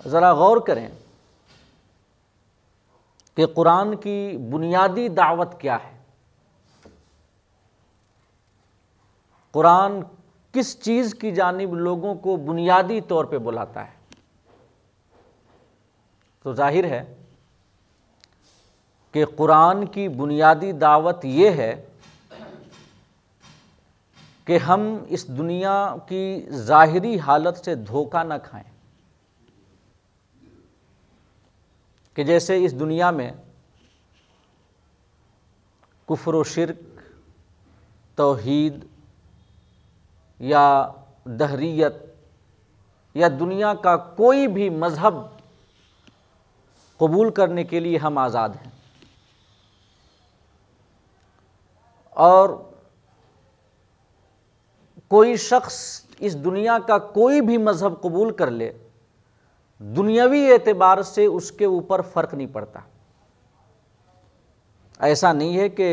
ذرا غور کریں کہ قرآن کی بنیادی دعوت کیا ہے۔ قرآن کس چیز کی جانب لوگوں کو بنیادی طور پہ بلاتا ہے؟ تو ظاہر ہے کہ قرآن کی بنیادی دعوت یہ ہے کہ ہم اس دنیا کی ظاہری حالت سے دھوکہ نہ کھائیں، کہ جیسے اس دنیا میں کفر و شرک، توحید یا دہریت یا دنیا کا کوئی بھی مذہب قبول کرنے کے لیے ہم آزاد ہیں، اور کوئی شخص اس دنیا کا کوئی بھی مذہب قبول کر لے، دنیاوی اعتبار سے اس کے اوپر فرق نہیں پڑتا۔ ایسا نہیں ہے کہ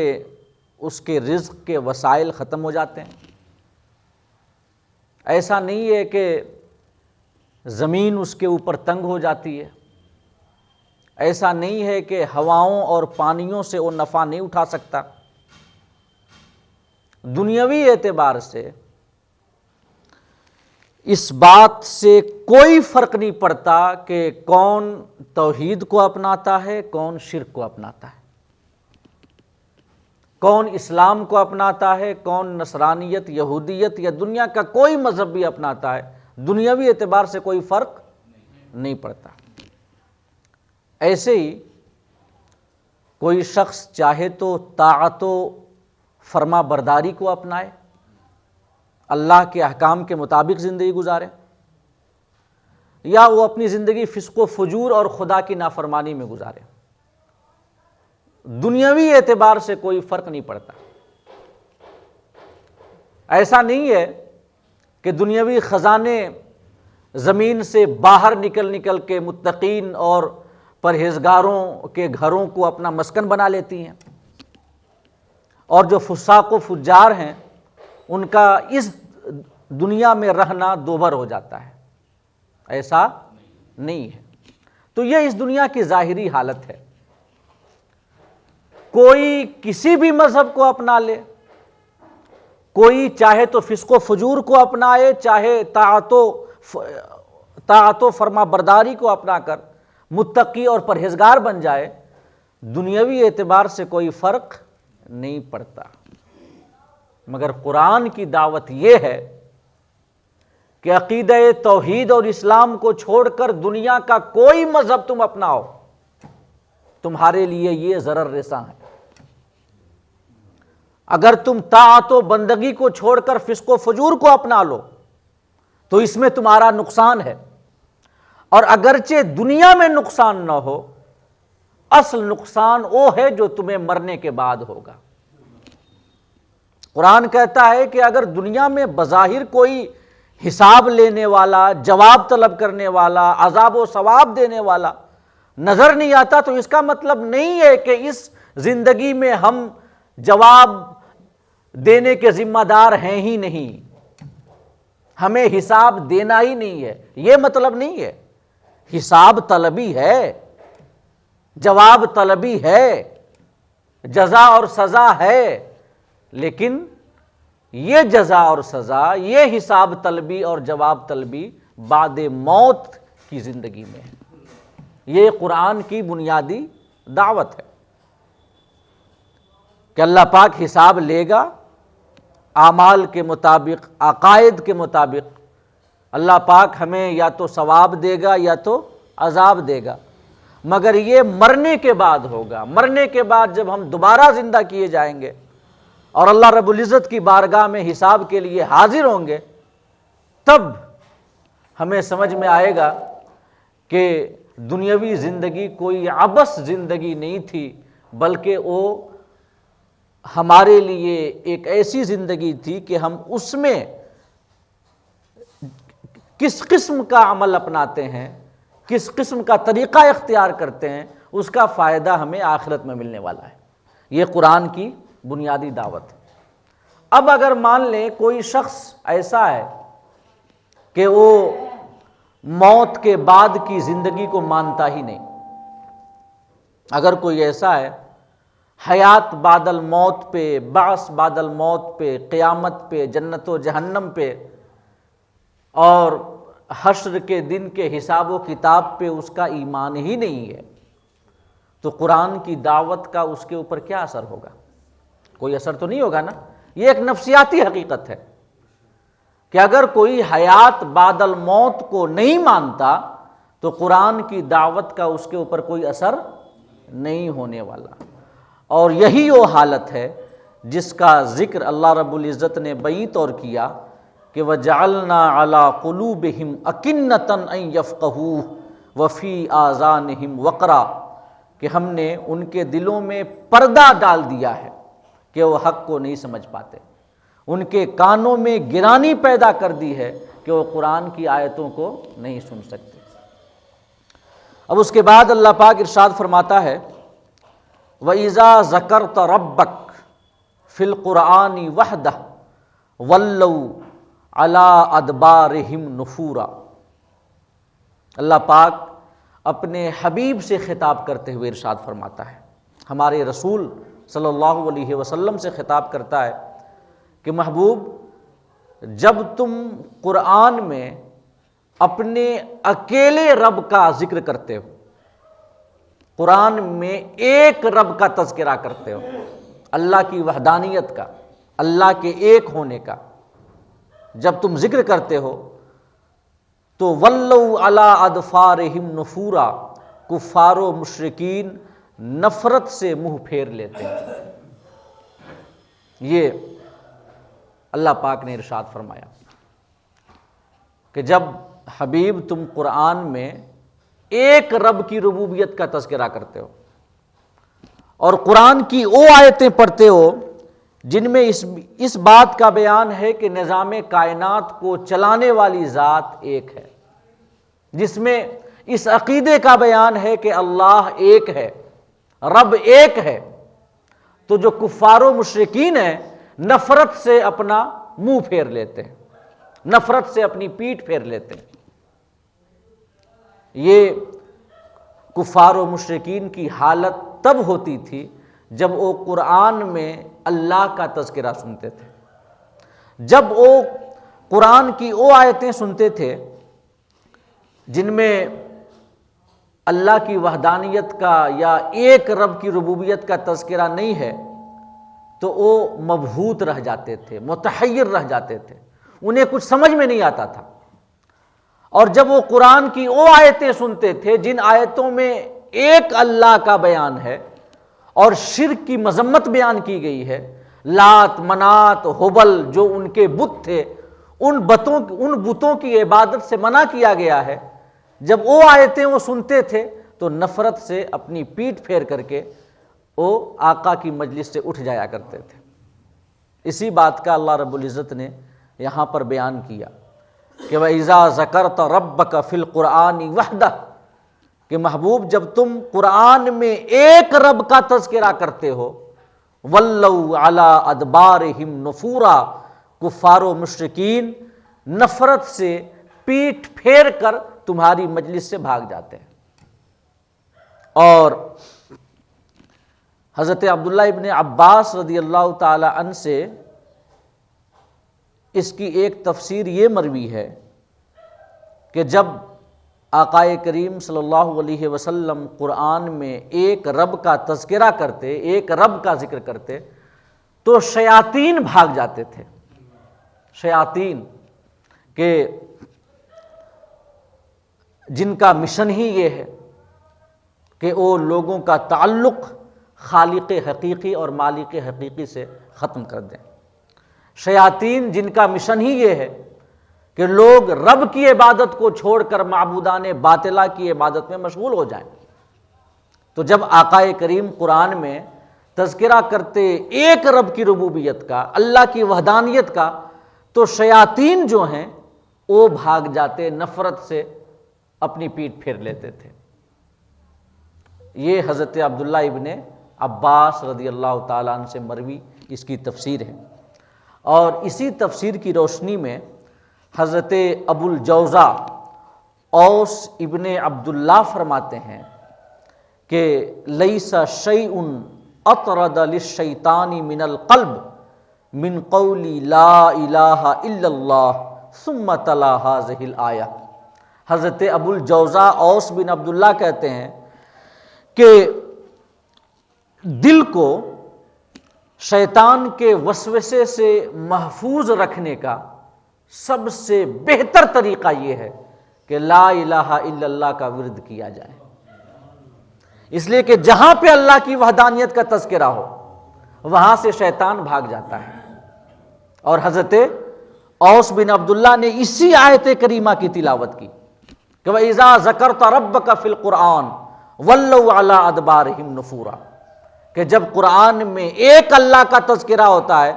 اس کے رزق کے وسائل ختم ہو جاتے ہیں، ایسا نہیں ہے کہ زمین اس کے اوپر تنگ ہو جاتی ہے، ایسا نہیں ہے کہ ہواؤں اور پانیوں سے وہ نفع نہیں اٹھا سکتا۔ دنیاوی اعتبار سے اس بات سے کوئی فرق نہیں پڑتا کہ کون توحید کو اپناتا ہے، کون شرک کو اپناتا ہے، کون اسلام کو اپناتا ہے، کون نصرانیت، یہودیت یا دنیا کا کوئی مذہب بھی اپناتا ہے، دنیاوی اعتبار سے کوئی فرق نہیں پڑتا۔ ایسے ہی کوئی شخص چاہے تو طاعت و فرما برداری کو اپنائے، اللہ کے احکام کے مطابق زندگی گزارے، یا وہ اپنی زندگی فسق و فجور اور خدا کی نافرمانی میں گزارے، دنیاوی اعتبار سے کوئی فرق نہیں پڑتا۔ ایسا نہیں ہے کہ دنیاوی خزانے زمین سے باہر نکل کے متقین اور پرہیزگاروں کے گھروں کو اپنا مسکن بنا لیتی ہیں، اور جو فساق و فجار ہیں ان کا اس دنیا میں رہنا دوبھر ہو جاتا ہے۔ ایسا نہیں ہے۔ تو یہ اس دنیا کی ظاہری حالت ہے۔ کوئی کسی بھی مذہب کو اپنا لے، کوئی چاہے تو فسق و فجور کو اپنائے، چاہے طاعت و فرما برداری کو اپنا کر متقی اور پرہیزگار بن جائے، دنیاوی اعتبار سے کوئی فرق نہیں پڑتا۔ مگر قرآن کی دعوت یہ ہے کہ عقیدہ توحید اور اسلام کو چھوڑ کر دنیا کا کوئی مذہب تم اپناؤ، تمہارے لیے یہ ضرر رساں ہے۔ اگر تم طاعت و بندگی کو چھوڑ کر فسق و فجور کو اپنا لو تو اس میں تمہارا نقصان ہے، اور اگرچہ دنیا میں نقصان نہ ہو، اصل نقصان وہ ہے جو تمہیں مرنے کے بعد ہوگا۔ قرآن کہتا ہے کہ اگر دنیا میں بظاہر کوئی حساب لینے والا، جواب طلب کرنے والا، عذاب و ثواب دینے والا نظر نہیں آتا، تو اس کا مطلب نہیں ہے کہ اس زندگی میں ہم جواب دینے کے ذمہ دار ہیں ہی نہیں، ہمیں حساب دینا ہی نہیں ہے، یہ مطلب نہیں ہے۔ حساب طلبی ہے، جواب طلبی ہے، جزا اور سزا ہے، لیکن یہ جزا اور سزا، یہ حساب طلبی اور جواب طلبی بعد موت کی زندگی میں ہے۔ یہ قرآن کی بنیادی دعوت ہے کہ اللہ پاک حساب لے گا، اعمال کے مطابق، عقائد کے مطابق اللہ پاک ہمیں یا تو ثواب دے گا یا تو عذاب دے گا، مگر یہ مرنے کے بعد ہوگا۔ مرنے کے بعد جب ہم دوبارہ زندہ کیے جائیں گے اور اللہ رب العزت کی بارگاہ میں حساب کے لیے حاضر ہوں گے، تب ہمیں سمجھ میں آئے گا کہ دنیاوی زندگی کوئی عبث زندگی نہیں تھی، بلکہ وہ ہمارے لیے ایک ایسی زندگی تھی کہ ہم اس میں کس قسم کا عمل اپناتے ہیں، کس قسم کا طریقہ اختیار کرتے ہیں، اس کا فائدہ ہمیں آخرت میں ملنے والا ہے۔ یہ قرآن کی بنیادی دعوت ہے۔ اب اگر مان لیں کوئی شخص ایسا ہے کہ وہ موت کے بعد کی زندگی کو مانتا ہی نہیں۔ اگر کوئی ایسا ہے حیات بعد الموت پہ، بعث بعد الموت پہ، قیامت پہ، جنت و جہنم پہ اور حشر کے دن کے حساب و کتاب پہ اس کا ایمان ہی نہیں ہے، تو قرآن کی دعوت کا اس کے اوپر کیا اثر ہوگا؟ کوئی اثر تو نہیں ہوگا نا۔ یہ ایک نفسیاتی حقیقت ہے کہ اگر کوئی حیات بعد الموت کو نہیں مانتا تو قرآن کی دعوت کا اس کے اوپر کوئی اثر نہیں ہونے والا۔ اور یہی وہ حالت ہے جس کا ذکر اللہ رب العزت نے بئی طور کیا کہ وَجَعَلْنَا عَلَىٰ قُلُوبِهِمْ أَكِنَّةً أَن يَفْقَهُوهُ وَفِي آذَانِهِمْ وَقْرًا، کہ ہم نے ان کے دلوں میں پردہ ڈال دیا ہے کہ وہ حق کو نہیں سمجھ پاتے، ان کے کانوں میں گرانی پیدا کر دی ہے کہ وہ قرآن کی آیتوں کو نہیں سن سکتے۔ اب اس کے بعد اللہ پاک ارشاد فرماتا ہے وَإِذَا ذَكَرْتَ رَبَّكَ فِي الْقُرْآنِ وَحْدَهُ وَلَّوْا عَلَىٰ أَدْبَارِهِمْ نُفُورًا۔ اللہ پاک اپنے حبیب سے خطاب کرتے ہوئے ارشاد فرماتا ہے، ہمارے رسول صلی اللہ علیہ وسلم سے خطاب کرتا ہے کہ محبوب، جب تم قرآن میں اپنے اکیلے رب کا ذکر کرتے ہو، قرآن میں ایک رب کا تذکرہ کرتے ہو، اللہ کی وحدانیت کا، اللہ کے ایک ہونے کا جب تم ذکر کرتے ہو تو وَلَّوْا عَلَىٰ أَدْفَارِهِمْ نُفُورًا، کفار و مشرکین نفرت سے منہ پھیر لیتے ہیں۔ یہ اللہ پاک نے ارشاد فرمایا کہ جب حبیب تم قرآن میں ایک رب کی ربوبیت کا تذکرہ کرتے ہو اور قرآن کی وہ آیتیں پڑھتے ہو جن میں اس بات کا بیان ہے کہ نظام کائنات کو چلانے والی ذات ایک ہے، جس میں اس عقیدے کا بیان ہے کہ اللہ ایک ہے، رب ایک ہے، تو جو کفار و مشرکین ہیں نفرت سے اپنا منہ پھیر لیتے ہیں، نفرت سے اپنی پیٹھ پھیر لیتے ہیں۔ یہ کفار و مشرکین کی حالت تب ہوتی تھی جب وہ قرآن میں اللہ کا تذکرہ سنتے تھے، جب وہ قرآن کی وہ آیتیں سنتے تھے جن میں اللہ کی وحدانیت کا یا ایک رب کی ربوبیت کا تذکرہ نہیں ہے، تو وہ مبہوت رہ جاتے تھے، متحیر رہ جاتے تھے، انہیں کچھ سمجھ میں نہیں آتا تھا۔ اور جب وہ قرآن کی وہ آیتیں سنتے تھے جن آیتوں میں ایک اللہ کا بیان ہے اور شرک کی مذمت بیان کی گئی ہے، لات منات ہبل جو ان کے بت تھے، ان بتوں کی عبادت سے منع کیا گیا ہے، جب وہ آیتیں وہ سنتے تھے تو نفرت سے اپنی پیٹھ پھیر کر کے وہ آقا کی مجلس سے اٹھ جایا کرتے تھے۔ اسی بات کا اللہ رب العزت نے یہاں پر بیان کیا کہ وَإِذَا ذَكَرْتَ رَبَّكَ فِي الْقُرْآنِ وَحْدَهُ، کہ محبوب جب تم قرآن میں ایک رب کا تذکرہ کرتے ہو، وَلَّوْا عَلَىٰ أَدْبَارِهِمْ نُفُورًا، کفار و مشرکین نفرت سے پیٹھ پھیر کر تمہاری مجلس سے بھاگ جاتے ہیں۔ اور حضرت عبداللہ ابن عباس رضی اللہ تعالی عنہ سے اس کی ایک تفسیر یہ مروی ہے کہ جب آقا کریم صلی اللہ علیہ وسلم قرآن میں ایک رب کا تذکرہ کرتے، ایک رب کا ذکر کرتے، تو شیاطین بھاگ جاتے تھے۔ شیاطین کہ جن کا مشن ہی یہ ہے کہ وہ لوگوں کا تعلق خالق حقیقی اور مالک حقیقی سے ختم کر دیں، شیاطین جن کا مشن ہی یہ ہے کہ لوگ رب کی عبادت کو چھوڑ کر معبودان باطلہ کی عبادت میں مشغول ہو جائیں۔ تو جب آقا کریم قرآن میں تذکرہ کرتے ایک رب کی ربوبیت کا، اللہ کی وحدانیت کا، تو شیاطین جو ہیں وہ بھاگ جاتے، نفرت سے اپنی پیٹھ پھیر لیتے تھے۔ یہ حضرت عبداللہ ابن عباس رضی اللہ تعالیٰ عنہ سے مروی اس کی تفسیر ہے۔ اور اسی تفسیر کی روشنی میں حضرت ابو الجوزا اوس ابن عبداللہ فرماتے ہیں کہ لیس شیء اطرد للشیطان من القلب من قول لا الہ الا اللہ ثم تلا هذه الآیہ۔ حضرت ابو الجوزا اوس بن عبداللہ کہتے ہیں کہ دل کو شیطان کے وسوسے سے محفوظ رکھنے کا سب سے بہتر طریقہ یہ ہے کہ لا الہ الا اللہ کا ورد کیا جائے، اس لیے کہ جہاں پہ اللہ کی وحدانیت کا تذکرہ ہو وہاں سے شیطان بھاگ جاتا ہے۔ اور حضرت اوس بن عبداللہ نے اسی آیت کریمہ کی تلاوت کی کہ وَإِذَا ذَكَرْتَ رَبَّكَ فِي الْقُرْآنِ وَلَّوْا عَلَىٰ أَدْبَارِهِمْ نُفُورًا، کہ جب قرآن میں ایک اللہ کا تذکرہ ہوتا ہے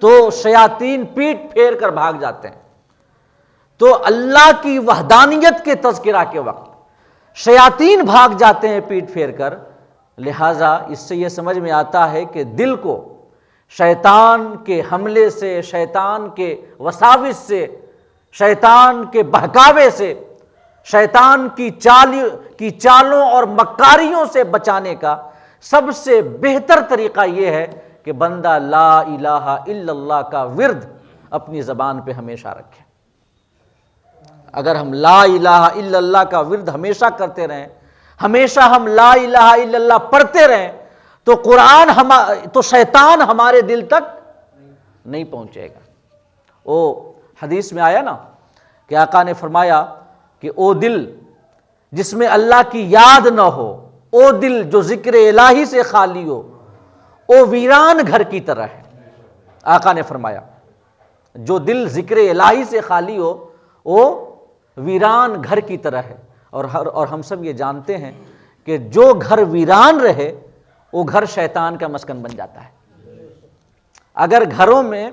تو شیاطین پیٹ پھیر کر بھاگ جاتے ہیں۔ تو اللہ کی وحدانیت کے تذکرہ کے وقت شیاطین بھاگ جاتے ہیں پیٹ پھیر کر، لہٰذا اس سے یہ سمجھ میں آتا ہے کہ دل کو شیطان کے حملے سے، شیطان کے وساوس سے، شیطان کے بہکاوے سے، شیطان کی چالوں اور مکاریوں سے بچانے کا سب سے بہتر طریقہ یہ ہے کہ بندہ لا الہ الا اللہ کا ورد اپنی زبان پہ ہمیشہ رکھے۔ اگر ہم لا الہ الا اللہ کا ورد ہمیشہ کرتے رہیں، ہمیشہ ہم لا الہ الا اللہ پڑھتے رہیں، تو تو شیطان ہمارے دل تک نہیں پہنچے گا۔ وہ حدیث میں آیا نا کہ آقا نے فرمایا کہ او دل جس میں اللہ کی یاد نہ ہو، او دل جو ذکر الہی سے خالی ہو، او ویران گھر کی طرح ہے۔ آقا نے فرمایا جو دل ذکر الہی سے خالی ہو وہ ویران گھر کی طرح ہے۔ اور ہم سب یہ جانتے ہیں کہ جو گھر ویران رہے وہ گھر شیطان کا مسکن بن جاتا ہے۔ اگر گھروں میں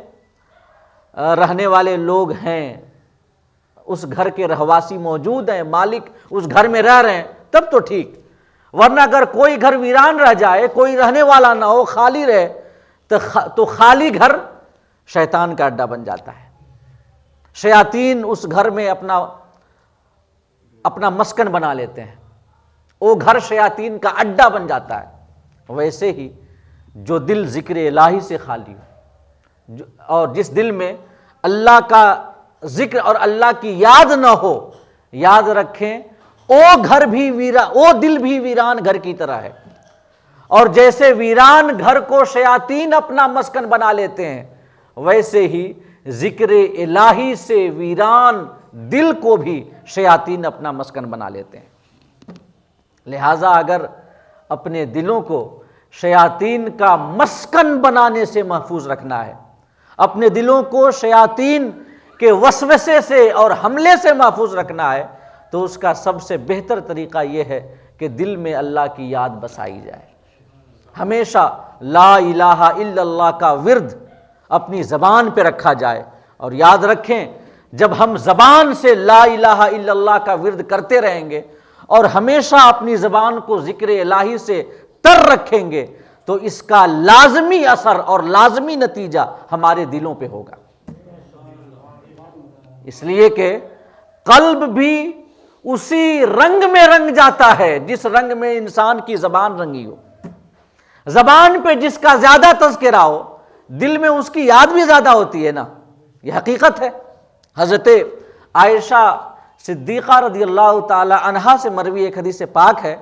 رہنے والے لوگ ہیں، اس گھر کے رہواسی موجود ہیں، مالک اس گھر میں رہ رہے ہیں، تب تو ٹھیک، ورنہ اگر کوئی گھر ویران رہ جائے، کوئی رہنے والا نہ ہو، خالی رہے، تو خالی گھر شیطان کا اڈا بن جاتا ہے۔ شیاطین اس گھر میں اپنا مسکن بنا لیتے ہیں، وہ گھر شیاطین کا اڈا بن جاتا ہے۔ ویسے ہی جو دل ذکر الہی سے خالی ہو اور جس دل میں اللہ کا ذکر اور اللہ کی یاد نہ ہو، یاد رکھیں وہ دل بھی ویران گھر کی طرح ہے۔ اور جیسے ویران گھر کو شیاطین اپنا مسکن بنا لیتے ہیں، ویسے ہی ذکر الہی سے ویران دل کو بھی شیاطین اپنا مسکن بنا لیتے ہیں۔ لہٰذا اگر اپنے دلوں کو شیاطین کا مسکن بنانے سے محفوظ رکھنا ہے، اپنے دلوں کو شیاطین کے وسوسے سے اور حملے سے محفوظ رکھنا ہے، تو اس کا سب سے بہتر طریقہ یہ ہے کہ دل میں اللہ کی یاد بسائی جائے۔ ہمیشہ لا الہ الا اللہ کا ورد اپنی زبان پہ رکھا جائے۔ اور یاد رکھیں، جب ہم زبان سے لا الہ الا اللہ کا ورد کرتے رہیں گے اور ہمیشہ اپنی زبان کو ذکر الہی سے تر رکھیں گے، تو اس کا لازمی اثر اور لازمی نتیجہ ہمارے دلوں پہ ہوگا۔ اس لیے کہ قلب بھی اسی رنگ میں رنگ جاتا ہے جس رنگ میں انسان کی زبان رنگی ہو۔ زبان پہ جس کا زیادہ تذکرہ ہو، دل میں اس کی یاد بھی زیادہ ہوتی ہے نا، یہ حقیقت ہے۔ حضرت عائشہ صدیقہ رضی اللہ تعالی عنہا سے مروی ایک حدیث پاک ہے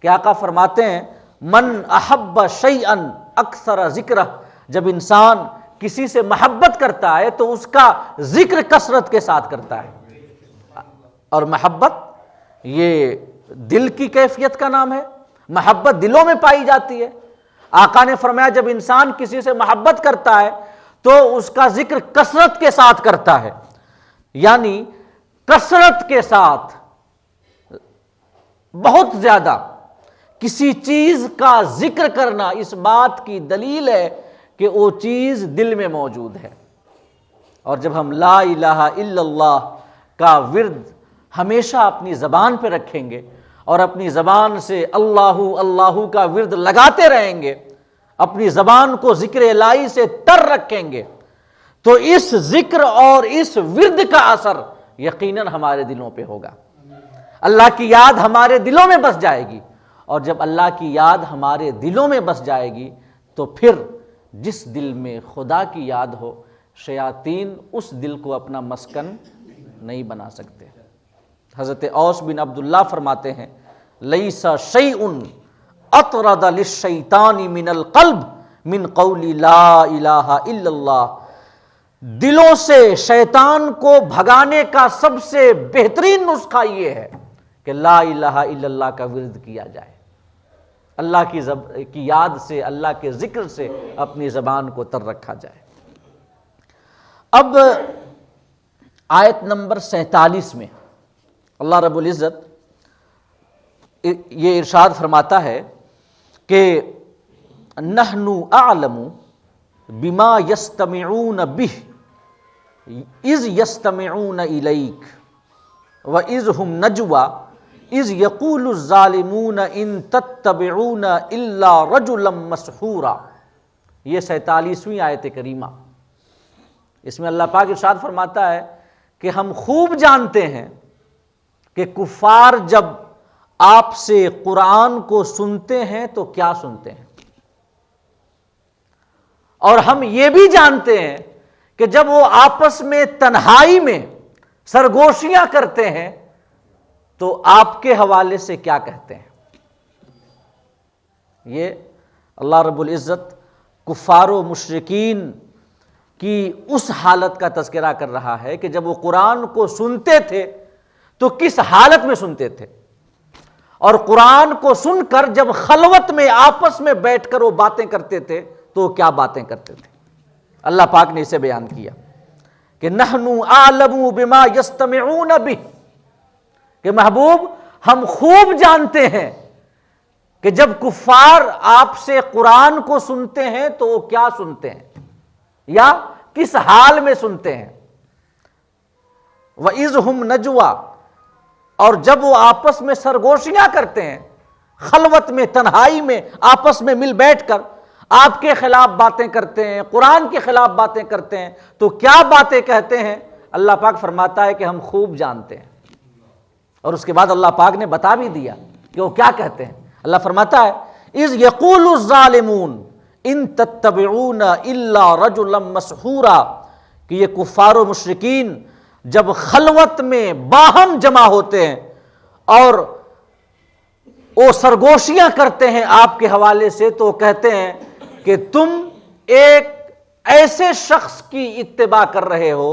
کہ آقا فرماتے ہیں من احب شیئا اکثر ذکرہ، جب انسان کسی سے محبت کرتا ہے تو اس کا ذکر کثرت کے ساتھ کرتا ہے۔ اور محبت یہ دل کی کیفیت کا نام ہے، محبت دلوں میں پائی جاتی ہے۔ آقا نے فرمایا جب انسان کسی سے محبت کرتا ہے تو اس کا ذکر کثرت کے ساتھ کرتا ہے، یعنی کثرت کے ساتھ بہت زیادہ کسی چیز کا ذکر کرنا اس بات کی دلیل ہے کہ وہ چیز دل میں موجود ہے۔ اور جب ہم لا الہ الا اللہ کا ورد ہمیشہ اپنی زبان پہ رکھیں گے اور اپنی زبان سے اللہ اللہ کا ورد لگاتے رہیں گے، اپنی زبان کو ذکر الہی سے تر رکھیں گے، تو اس ذکر اور اس ورد کا اثر یقیناً ہمارے دلوں پہ ہوگا۔ اللہ کی یاد ہمارے دلوں میں بس جائے گی، اور جب اللہ کی یاد ہمارے دلوں میں بس جائے گی تو پھر جس دل میں خدا کی یاد ہو، شیاطین اس دل کو اپنا مسکن نہیں بنا سکتے۔ حضرت اوس بن عبداللہ فرماتے ہیں لیس شیء اطرد للشیطان من القلب من قول لا الہ الا اللہ، دلوں سے شیطان کو بھگانے کا سب سے بہترین نسخہ یہ ہے کہ لا الہ الا اللہ کا ورد کیا جائے، اللہ کی یاد سے، اللہ کے ذکر سے اپنی زبان کو تر رکھا جائے۔ اب آیت نمبر 47 میں اللہ رب العزت یہ ارشاد فرماتا ہے کہ نحن اعلم بما یستمعون به اذ یستمعون الیک واذ هم نجوى اذ یقول الظالمون ان تتبعون الا رجلا مسحورا۔ یہ 47ویں آیت کریمہ، اس میں اللہ پاک ارشاد فرماتا ہے کہ ہم خوب جانتے ہیں کہ کفار جب آپ سے قرآن کو سنتے ہیں تو کیا سنتے ہیں، اور ہم یہ بھی جانتے ہیں کہ جب وہ آپس میں تنہائی میں سرگوشیاں کرتے ہیں تو آپ کے حوالے سے کیا کہتے ہیں۔ یہ اللہ رب العزت کفار و مشرکین کی اس حالت کا تذکرہ کر رہا ہے کہ جب وہ قرآن کو سنتے تھے تو کس حالت میں سنتے تھے، اور قرآن کو سن کر جب خلوت میں آپس میں بیٹھ کر وہ باتیں کرتے تھے تو وہ کیا باتیں کرتے تھے۔ اللہ پاک نے اسے بیان کیا کہ نحن اعلم بما یستمعون بہ، کہ محبوب ہم خوب جانتے ہیں کہ جب کفار آپ سے قرآن کو سنتے ہیں تو وہ کیا سنتے ہیں یا کس حال میں سنتے ہیں۔ وَإِذْ هُمْ نَجْوَى، اور جب وہ آپس میں سرگوشیاں کرتے ہیں، خلوت میں تنہائی میں آپس میں مل بیٹھ کر آپ کے خلاف باتیں کرتے ہیں، قرآن کے خلاف باتیں کرتے ہیں تو کیا باتیں کہتے ہیں۔ اللہ پاک فرماتا ہے کہ ہم خوب جانتے ہیں، اور اس کے بعد اللہ پاک نے بتا بھی دیا کہ وہ کیا کہتے ہیں۔ اللہ فرماتا ہے اِذْ يَقُولُ الظَّالِمُونَ ان تتبعون الا رجلا مسحورا، کہ یہ کفار و مشرکین جب خلوت میں باہم جمع ہوتے ہیں اور وہ سرگوشیاں کرتے ہیں آپ کے حوالے سے تو کہتے ہیں کہ تم ایک ایسے شخص کی اتباع کر رہے ہو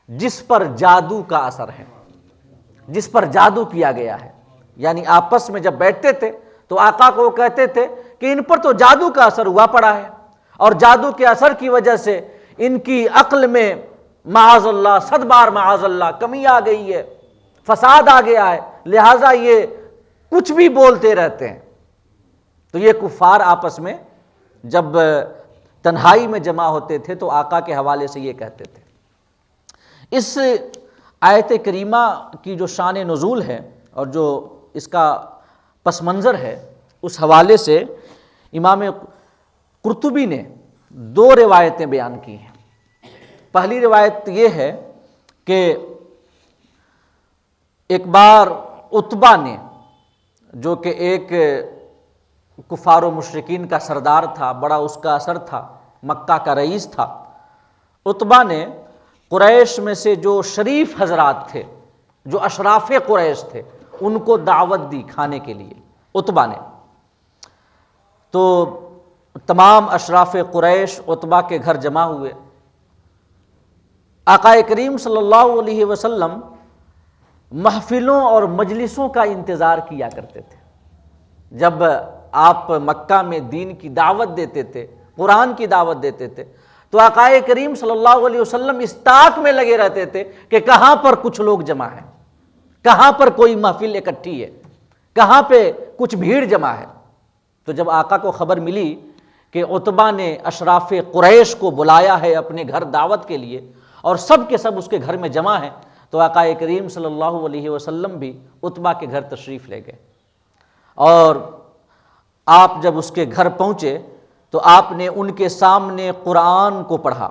جس پر جادو کا اثر ہے، جس پر جادو کیا گیا ہے۔ یعنی آپس میں جب بیٹھتے تھے تو آقا کو کہتے تھے کہ ان پر تو جادو کا اثر ہوا پڑا ہے، اور جادو کے اثر کی وجہ سے ان کی عقل میں معاذ اللہ، صد بار معاذ اللہ، کمی آ گئی ہے، فساد آ گیا ہے، لہٰذا یہ کچھ بھی بولتے رہتے ہیں۔ تو یہ کفار آپس میں جب تنہائی میں جمع ہوتے تھے تو آقا کے حوالے سے یہ کہتے تھے۔ اس آیت کریمہ کی جو شان نزول ہے اور جو اس کا پس منظر ہے، اس حوالے سے امام قرطبی نے 2 روایتیں بیان کی ہیں۔ پہلی روایت یہ ہے کہ ایک بار عتبہ نے، جو کہ ایک کفار و مشرکین کا سردار تھا، بڑا اس کا اثر تھا، مکہ کا رئیس تھا، عتبہ نے قریش میں سے جو شریف حضرات تھے، جو اشراف قریش تھے، ان کو دعوت دی کھانے کے لیے عتبہ نے۔ تو تمام اشراف قریش عتبہ کے گھر جمع ہوئے۔ آقا کریم صلی اللہ علیہ وسلم محفلوں اور مجلسوں کا انتظار کیا کرتے تھے۔ جب آپ مکہ میں دین کی دعوت دیتے تھے، قرآن کی دعوت دیتے تھے، تو آقا کریم صلی اللہ علیہ وسلم اس طاق میں لگے رہتے تھے کہ کہاں پر کچھ لوگ جمع ہیں، کہاں پر کوئی محفل اکٹھی ہے، کہاں پہ کچھ بھیڑ جمع ہے۔ تو جب آقا کو خبر ملی کہ عتبہ نے اشراف قریش کو بلایا ہے اپنے گھر دعوت کے لیے اور سب کے سب اس کے گھر میں جمع ہیں، تو آقا کریم صلی اللہ علیہ وسلم بھی عتبہ کے گھر تشریف لے گئے، اور آپ جب اس کے گھر پہنچے تو آپ نے ان کے سامنے قرآن کو پڑھا،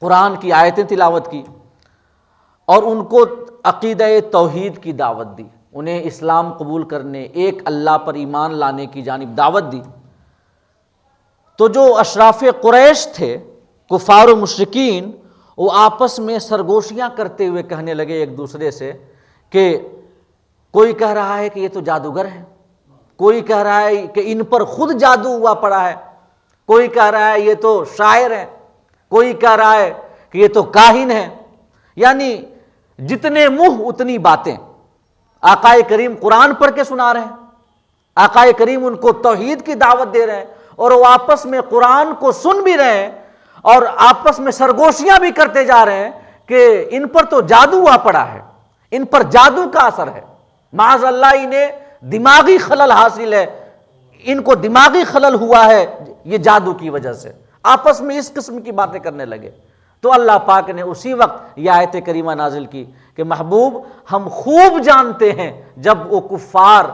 قرآن کی آیتیں تلاوت کی، اور ان کو عقیدہ توحید کی دعوت دی، انہیں اسلام قبول کرنے، ایک اللہ پر ایمان لانے کی جانب دعوت دی، تو جو اشراف قریش تھے، کفار و مشرکین، وہ آپس میں سرگوشیاں کرتے ہوئے کہنے لگے ایک دوسرے سے کہ کوئی کہہ رہا ہے کہ یہ تو جادوگر ہیں، کوئی کہہ رہا ہے کہ ان پر خود جادو ہوا پڑا ہے، کوئی کہہ رہا ہے یہ تو شاعر ہیں، کوئی کہہ رہا ہے کہ یہ تو کاہن ہیں۔ یعنی جتنے منہ اتنی باتیں۔ آقا کریم قرآن پڑھ کے سنا رہے ہیں، آقا کریم ان کو توحید کی دعوت دے رہے ہیں، اور وہ آپس میں قرآن کو سن بھی رہے ہیں اور آپس میں سرگوشیاں بھی کرتے جا رہے ہیں کہ ان پر تو جادو ہوا پڑا ہے، ان پر جادو کا اثر ہے، معاذ اللہ انہیں دماغی خلل حاصل ہے، ان کو دماغی خلل ہوا ہے یہ جادو کی وجہ سے۔ آپس میں اس قسم کی باتیں کرنے لگے، تو اللہ پاک نے اسی وقت یہ آیت کریمہ نازل کی کہ محبوب ہم خوب جانتے ہیں جب وہ کفار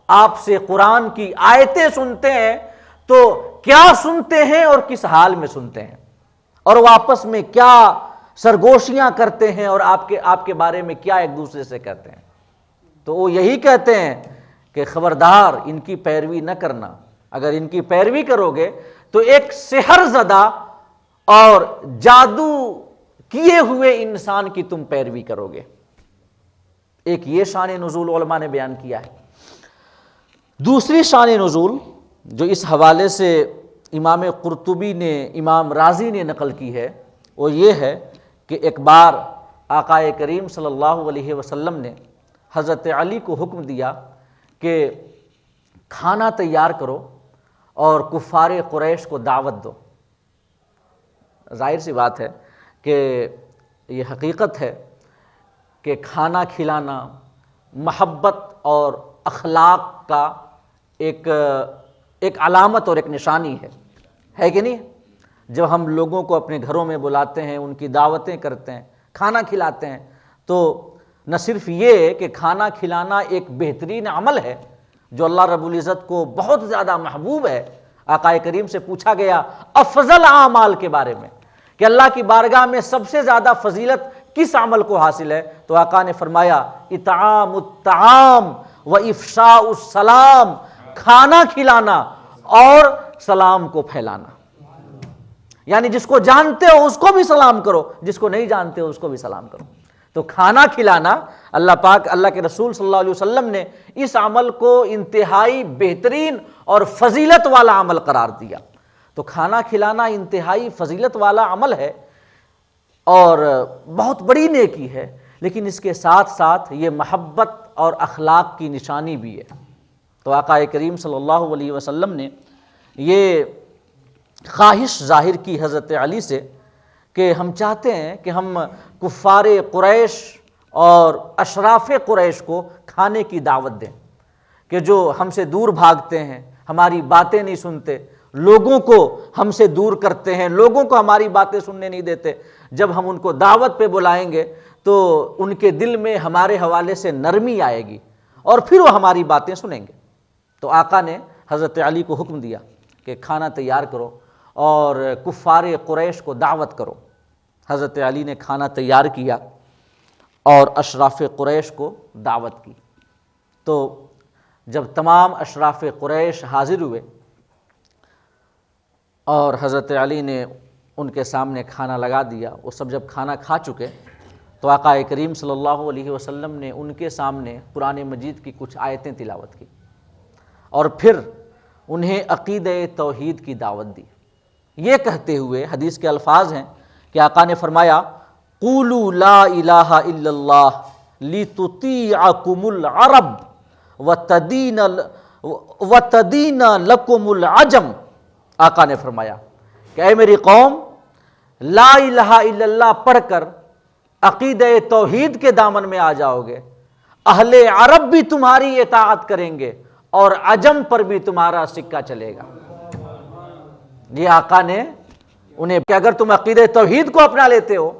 آپ سے قرآن کی آیتیں سنتے ہیں تو کیا سنتے ہیں اور کس حال میں سنتے ہیں، اور وہ آپس میں کیا سرگوشیاں کرتے ہیں اور آپ کے بارے میں کیا ایک دوسرے سے کہتے ہیں۔ تو وہ یہی کہتے ہیں کہ خبردار ان کی پیروی نہ کرنا، اگر ان کی پیروی کرو گے تو ایک سحر زدہ اور جادو کیے ہوئے انسان کی تم پیروی کرو گے۔ ایک یہ شان نزول علماء نے بیان کیا ہے۔ دوسری شان نزول جو اس حوالے سے امام قرطبی نے، امام رازی نے نقل کی ہے، وہ یہ ہے کہ ایک بار آقا کریم صلی اللہ علیہ وسلم نے حضرت علی کو حکم دیا کہ کھانا تیار کرو اور کفار قریش کو دعوت دو۔ ظاہر سی بات ہے کہ یہ حقیقت ہے کہ کھانا کھلانا محبت اور اخلاق کا ایک علامت اور ایک نشانی ہے کہ نہیں؟ جب ہم لوگوں کو اپنے گھروں میں بلاتے ہیں، ان کی دعوتیں کرتے ہیں، کھانا کھلاتے ہیں، تو نہ صرف یہ کہ کھانا کھلانا ایک بہترین عمل ہے جو اللہ رب العزت کو بہت زیادہ محبوب ہے۔ آقا کریم سے پوچھا گیا افضل اعمال کے بارے میں کہ اللہ کی بارگاہ میں سب سے زیادہ فضیلت کس عمل کو حاصل ہے، تو آقا نے فرمایا اطعام الطعام و افشاء السلام، کھانا کھلانا اور سلام کو پھیلانا۔ یعنی جس کو جانتے ہو اس کو بھی سلام کرو، جس کو نہیں جانتے ہو اس کو بھی سلام کرو۔ تو کھانا کھلانا اللہ پاک، اللہ کے رسول صلی اللہ علیہ وسلم نے اس عمل کو انتہائی بہترین اور فضیلت والا عمل قرار دیا۔ تو کھانا کھلانا انتہائی فضیلت والا عمل ہے اور بہت بڑی نیکی ہے، لیکن اس کے ساتھ ساتھ یہ محبت اور اخلاق کی نشانی بھی ہے۔ تو آقا کریم صلی اللہ علیہ وسلم نے یہ خواہش ظاہر کی حضرت علی سے کہ ہم چاہتے ہیں کہ ہم کفار قریش اور اشراف قریش کو کھانے کی دعوت دیں، کہ جو ہم سے دور بھاگتے ہیں، ہماری باتیں نہیں سنتے، لوگوں کو ہم سے دور کرتے ہیں، لوگوں کو ہماری باتیں سننے نہیں دیتے، جب ہم ان کو دعوت پہ بلائیں گے تو ان کے دل میں ہمارے حوالے سے نرمی آئے گی اور پھر وہ ہماری باتیں سنیں گے۔ تو آقا نے حضرت علی کو حکم دیا کہ کھانا تیار کرو اور کفار قریش کو دعوت کرو۔ حضرت علی نے کھانا تیار کیا اور اشراف قریش کو دعوت کی۔ تو جب تمام اشراف قریش حاضر ہوئے اور حضرت علی نے ان کے سامنے کھانا لگا دیا، وہ سب جب کھانا کھا چکے تو آقا کریم صلی اللہ علیہ وسلم نے ان کے سامنے قرآن مجید کی کچھ آیتیں تلاوت کی اور پھر انہیں عقیدہ توحید کی دعوت دی، یہ کہتے ہوئے، حدیث کے الفاظ ہیں کہ آقا نے فرمایا قولوا لا الہ الا اللہ لتطیعکم العرب وتدین لکم العجم۔ آقا نے فرمایا کہ اے میری قوم، لا الہ الا اللہ پڑھ کر عقیدہ توحید کے دامن میں آ جاؤ گے، اہل عرب بھی تمہاری اطاعت کریں گے اور عجم پر بھی تمہارا سکہ چلے گا۔ یہ آقا نے انہیں کہ اگر تم عقیدہ توحید کو اپنا لیتے ہو،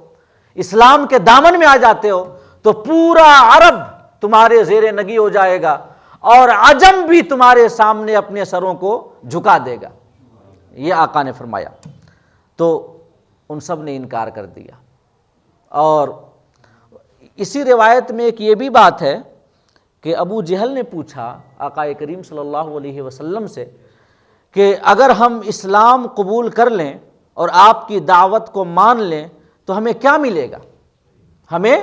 اسلام کے دامن میں آ جاتے ہو، تو پورا عرب تمہارے زیر نگی ہو جائے گا اور عجم بھی تمہارے سامنے اپنے سروں کو جھکا دے گا، یہ آقا نے فرمایا۔ تو ان سب نے انکار کر دیا اور اسی روایت میں ایک یہ بھی بات ہے کہ ابو جہل نے پوچھا آقا کریم صلی اللہ علیہ وسلم سے کہ اگر ہم اسلام قبول کر لیں اور آپ کی دعوت کو مان لیں تو ہمیں کیا ملے گا، ہمیں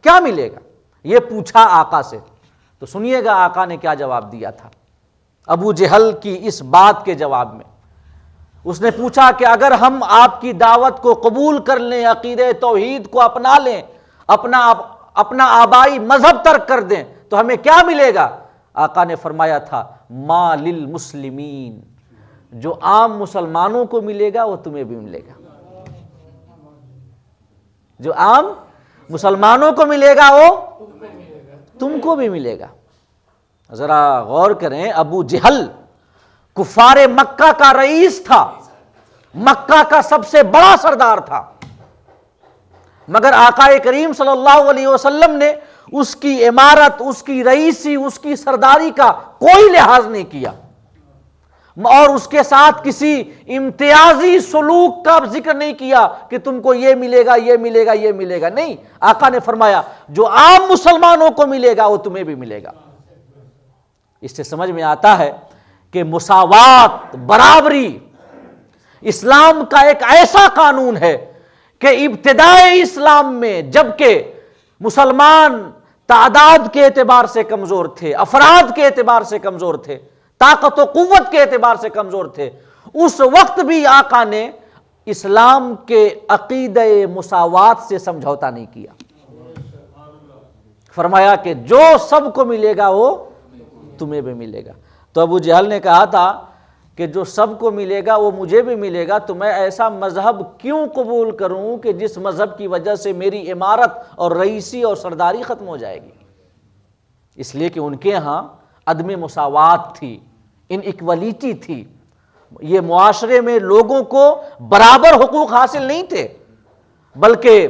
کیا ملے گا، یہ پوچھا آقا سے۔ تو سنیے گا آقا نے کیا جواب دیا تھا ابو جہل کی اس بات کے جواب میں۔ اس نے پوچھا کہ اگر ہم آپ کی دعوت کو قبول کر لیں، عقیدہ توحید کو اپنا لیں، اپنا آبائی مذہب ترک کر دیں تو ہمیں کیا ملے گا؟ آقا نے فرمایا تھا ما للمسلمین، جو عام مسلمانوں کو ملے گا وہ تمہیں بھی ملے گا، جو عام مسلمانوں کو ملے گا وہ تم کو بھی ملے گا۔ ذرا غور کریں، ابو جہل کفار مکہ کا رئیس تھا، مکہ کا سب سے بڑا سردار تھا، مگر آقا کریم صلی اللہ علیہ وسلم نے اس کی امارت، اس کی رئیسی، اس کی سرداری کا کوئی لحاظ نہیں کیا، اور اس کے ساتھ کسی امتیازی سلوک کا ذکر نہیں کیا کہ تم کو یہ ملے گا، یہ ملے گا، یہ ملے گا، نہیں۔ آقا نے فرمایا جو عام مسلمانوں کو ملے گا وہ تمہیں بھی ملے گا۔ اس سے سمجھ میں آتا ہے کہ مساوات، برابری اسلام کا ایک ایسا قانون ہے کہ ابتدائی اسلام میں جبکہ مسلمان تعداد کے اعتبار سے کمزور تھے، افراد کے اعتبار سے کمزور تھے، طاقت و قوت کے اعتبار سے کمزور تھے، اس وقت بھی آقا نے اسلام کے عقیدہ مساوات سے سمجھوتا نہیں کیا۔ فرمایا کہ جو سب کو ملے گا وہ تمہیں بھی ملے گا۔ تو ابو جہل نے کہا تھا کہ جو سب کو ملے گا وہ مجھے بھی ملے گا، تو میں ایسا مذہب کیوں قبول کروں کہ جس مذہب کی وجہ سے میری امارت اور رئیسی اور سرداری ختم ہو جائے گی؟ اس لیے کہ ان کے ہاں عدم مساوات تھی، ان ایکولیٹی تھی، یہ معاشرے میں لوگوں کو برابر حقوق حاصل نہیں تھے، بلکہ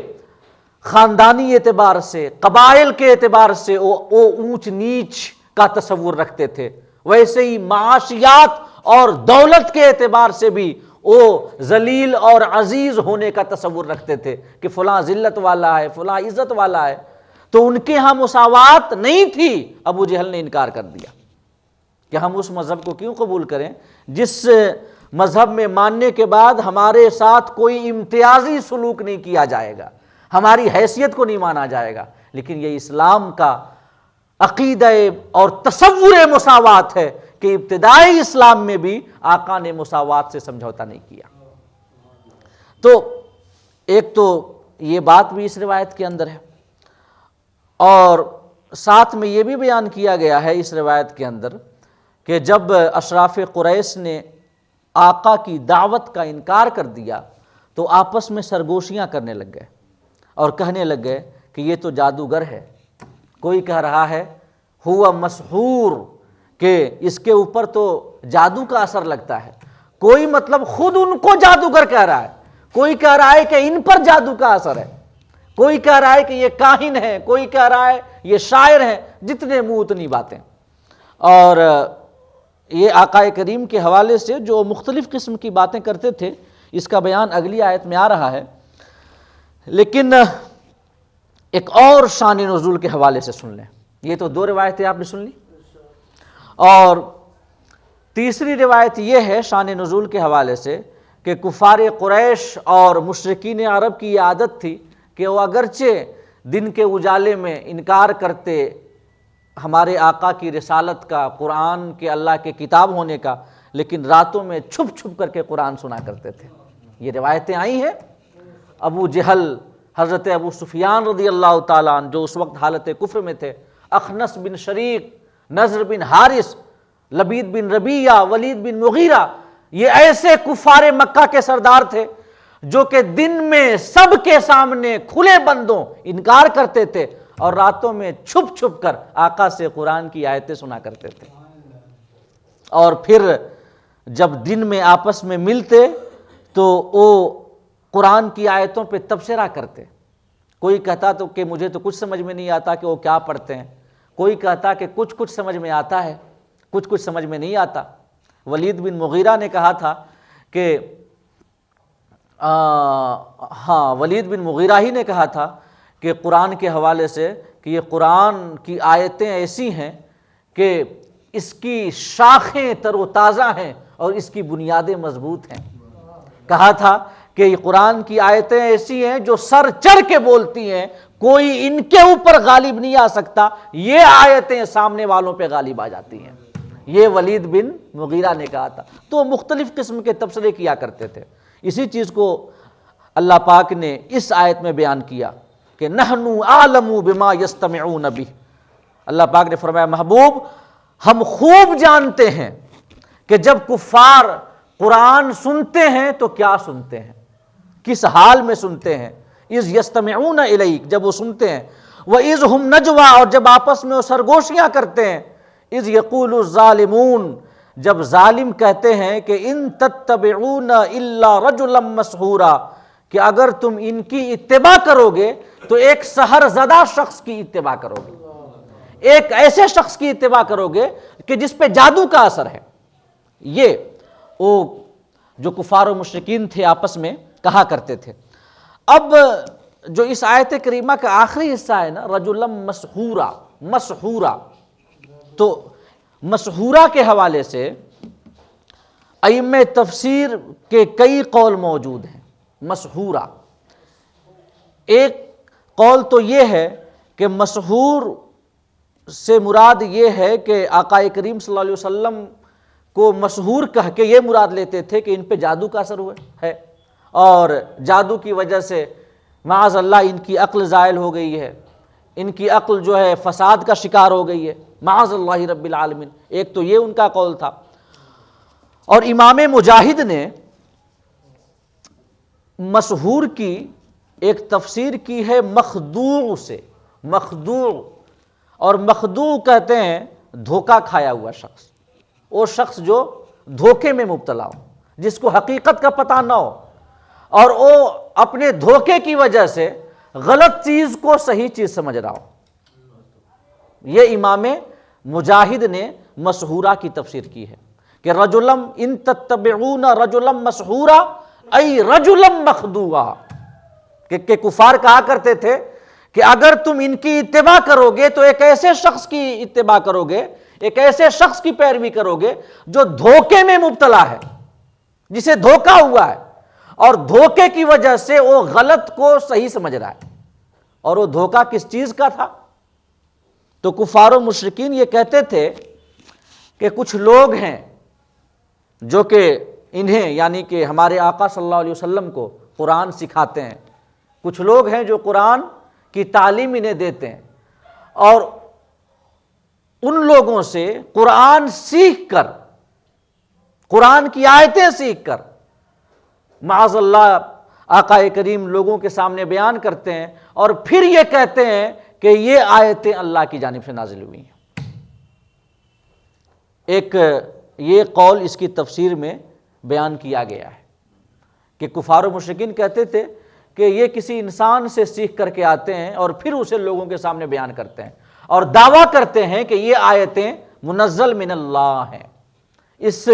خاندانی اعتبار سے، قبائل کے اعتبار سے وہ اونچ نیچ کا تصور رکھتے تھے، ویسے ہی معاشیات اور دولت کے اعتبار سے بھی وہ ذلیل اور عزیز ہونے کا تصور رکھتے تھے کہ فلاں ذلت والا ہے، فلاں عزت والا ہے۔ تو ان کے ہاں مساوات نہیں تھی۔ ابو جہل نے انکار کر دیا کہ ہم اس مذہب کو کیوں قبول کریں جس مذہب میں ماننے کے بعد ہمارے ساتھ کوئی امتیازی سلوک نہیں کیا جائے گا، ہماری حیثیت کو نہیں مانا جائے گا۔ لیکن یہ اسلام کا عقیدہ اور تصور مساوات ہے کہ ابتدائی اسلام میں بھی آقا نے مساوات سے سمجھوتا نہیں کیا۔ تو ایک تو یہ بات بھی اس روایت کے اندر ہے، اور ساتھ میں یہ بھی بیان کیا گیا ہے اس روایت کے اندر کہ جب اشراف قریش نے آقا کی دعوت کا انکار کر دیا تو آپس میں سرگوشیاں کرنے لگ گئے اور کہنے لگ گئے کہ یہ تو جادوگر ہے۔ کوئی کہہ رہا ہے ہوا مسحور، کہ اس کے اوپر تو جادو کا اثر لگتا ہے، کوئی مطلب خود ان کو جادوگر کہہ رہا ہے، کوئی کہہ رہا ہے کہ ان پر جادو کا اثر ہے، کوئی کہہ رہا ہے کہ یہ کاہن ہے، کوئی کہہ رہا ہے یہ شاعر ہیں، جتنے منہ اتنی باتیں۔ اور یہ آقا کریم کے حوالے سے جو مختلف قسم کی باتیں کرتے تھے اس کا بیان اگلی آیت میں آ رہا ہے، لیکن ایک اور شان نزول کے حوالے سے سن لیں۔ یہ تو دو روایتیں آپ نے سن لی، اور تیسری روایت یہ ہے شان نزول کے حوالے سے کہ کفار قریش اور مشرکین عرب کی یہ عادت تھی کہ وہ اگرچہ دن کے اجالے میں انکار کرتے ہمارے آقا کی رسالت کا، قرآن کے اللہ کے کتاب ہونے کا، لیکن راتوں میں چھپ چھپ کر کے قرآن سنا کرتے تھے۔ یہ روایتیں آئی ہیں۔ ابو جہل، حضرت ابو سفیان رضی اللہ تعالیٰ عنہ جو اس وقت حالت کفر میں تھے، اخنس بن شریک، نضر بن حارث، لبید بن ربیعہ، ولید بن مغیرہ، یہ ایسے کفار مکہ کے سردار تھے جو کہ دن میں سب کے سامنے کھلے بندوں انکار کرتے تھے اور راتوں میں چھپ چھپ کر آقا سے قرآن کی آیتیں سنا کرتے تھے، اور پھر جب دن میں آپس میں ملتے تو وہ قرآن کی آیتوں پہ تبصرہ کرتے۔ کوئی کہتا تو کہ مجھے تو کچھ سمجھ میں نہیں آتا کہ وہ کیا پڑھتے ہیں، کوئی کہتا کہ کچھ سمجھ میں آتا ہے، کچھ سمجھ میں نہیں آتا۔ ولید بن مغیرہ نے کہا تھا کہ ولید بن مغیرہ ہی نے کہا تھا کہ قرآن کے حوالے سے کہ یہ قرآن کی آیتیں ایسی ہیں کہ اس کی شاخیں تر و تازہ ہیں اور اس کی بنیادیں مضبوط ہیں۔ کہا تھا کہ یہ قرآن کی آیتیں ایسی ہیں جو سر چڑھ کے بولتی ہیں، کوئی ان کے اوپر غالب نہیں آ سکتا، یہ آیتیں سامنے والوں پہ غالب آ جاتی ہیں۔ یہ ولید بن مغیرہ نے کہا تھا۔ تو مختلف قسم کے تبصرے کیا کرتے تھے۔ اسی چیز کو اللہ پاک نے اس آیت میں بیان کیا کہ نحن اعلم بما یستمعون بہ۔ اللہ پاک نے فرمایا محبوب ہم خوب جانتے ہیں کہ جب کفار قرآن سنتے ہیں تو کیا سنتے ہیں، کس حال میں سنتے ہیں۔ اذ یستمعون الیک، جب وہ سنتے ہیں، واذ ہم نجوا، اور جب آپس میں وہ سرگوشیاں کرتے ہیں، اذ یقول الظالمون، جب ظالم کہتے ہیں کہ ان تتبعون الا رجلا مسحورا، کہ اگر تم ان کی اتباع کرو گے تو ایک سحر زدہ شخص کی اتباع کرو گے، ایک ایسے شخص کی اتباع کرو گے کہ جس پہ جادو کا اثر ہے۔ یہ وہ جو کفار و مشرکین تھے آپس میں کہا کرتے تھے۔ اب جو اس آیت کریمہ کا آخری حصہ ہے نا، رجلا مسحورا، مسحورا، تو مسحورا کے حوالے سے ائمہ تفسیر کے کئی قول موجود ہیں۔ مسحورا، ایک قول تو یہ ہے کہ مسحور سے مراد یہ ہے کہ آقا کریم صلی اللہ علیہ وسلم کو مسحور کہہ کے یہ مراد لیتے تھے کہ ان پہ جادو کا اثر ہوا ہے، اور جادو کی وجہ سے معاذ اللہ ان کی عقل زائل ہو گئی ہے، ان کی عقل جو ہے فساد کا شکار ہو گئی ہے، معاذ اللہ رب العالمین۔ ایک تو یہ ان کا قول تھا۔ اور امام مجاہد نے مسحور کی ایک تفسیر کی ہے مخدوع سے، مخدوع، اور مخدوع کہتے ہیں دھوکہ کھایا ہوا شخص، وہ شخص جو دھوکے میں مبتلا ہو، جس کو حقیقت کا پتہ نہ ہو، اور وہ اپنے دھوکے کی وجہ سے غلط چیز کو صحیح چیز سمجھ رہا ہو۔ یہ امام مجاہد نے مسحورہ کی تفسیر کی ہے کہ رجلم ان تتبعون رجلم مسحورا ای رجلم مخدوعا، کہ کفار کہا کرتے تھے کہ اگر تم ان کی اتباع کرو گے تو ایک ایسے شخص کی اتباع کرو گے، ایک ایسے شخص کی پیروی کرو گے جو دھوکے میں مبتلا ہے، جسے دھوکا ہوا ہے، اور دھوکے کی وجہ سے وہ غلط کو صحیح سمجھ رہا ہے۔ اور وہ دھوکا کس چیز کا تھا؟ تو کفار و مشرکین یہ کہتے تھے کہ کچھ لوگ ہیں جو کہ انہیں یعنی کہ ہمارے آقا صلی اللہ علیہ وسلم کو قرآن سکھاتے ہیں، کچھ لوگ ہیں جو قرآن کی تعلیم انہیں دیتے ہیں، اور ان لوگوں سے قرآن سیکھ کر، قرآن کی آیتیں سیکھ کر معاذ اللہ آقا کریم لوگوں کے سامنے بیان کرتے ہیں، اور پھر یہ کہتے ہیں کہ یہ آیتیں اللہ کی جانب سے نازل ہوئی ہیں۔ ایک یہ قول اس کی تفسیر میں بیان کیا گیا ہے کہ کفار و مشرکین کہتے تھے کہ یہ کسی انسان سے سیکھ کر کے آتے ہیں اور پھر اسے لوگوں کے سامنے بیان کرتے ہیں، اور دعویٰ کرتے ہیں کہ یہ آیتیں منزل من اللہ ہیں۔ اس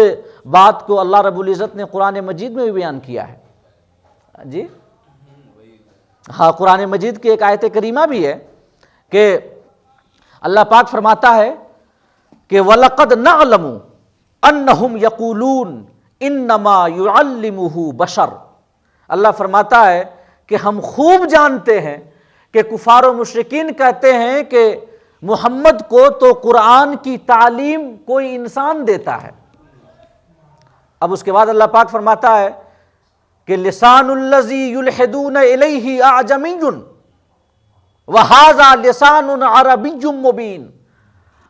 بات کو اللہ رب العزت نے قرآن مجید میں بھی بیان کیا ہے۔ جی ہاں، قرآن مجید کی ایک آیت کریمہ بھی ہے کہ اللہ پاک فرماتا ہے کہ وَلَقَدْ نَعْلَمُ أَنَّهُمْ يَقُولُونَ إِنَّمَا يُعَلِّمُهُ بَشَرٌ۔ اللہ فرماتا ہے کہ ہم خوب جانتے ہیں کہ کفار و مشرکین کہتے ہیں کہ محمد کو تو قرآن کی تعلیم کوئی انسان دیتا ہے۔ اب اس کے بعد اللہ پاک فرماتا ہے کہ لسان الذی یلحدون الیہ اعجمی وہذا لسان عربی مبین۔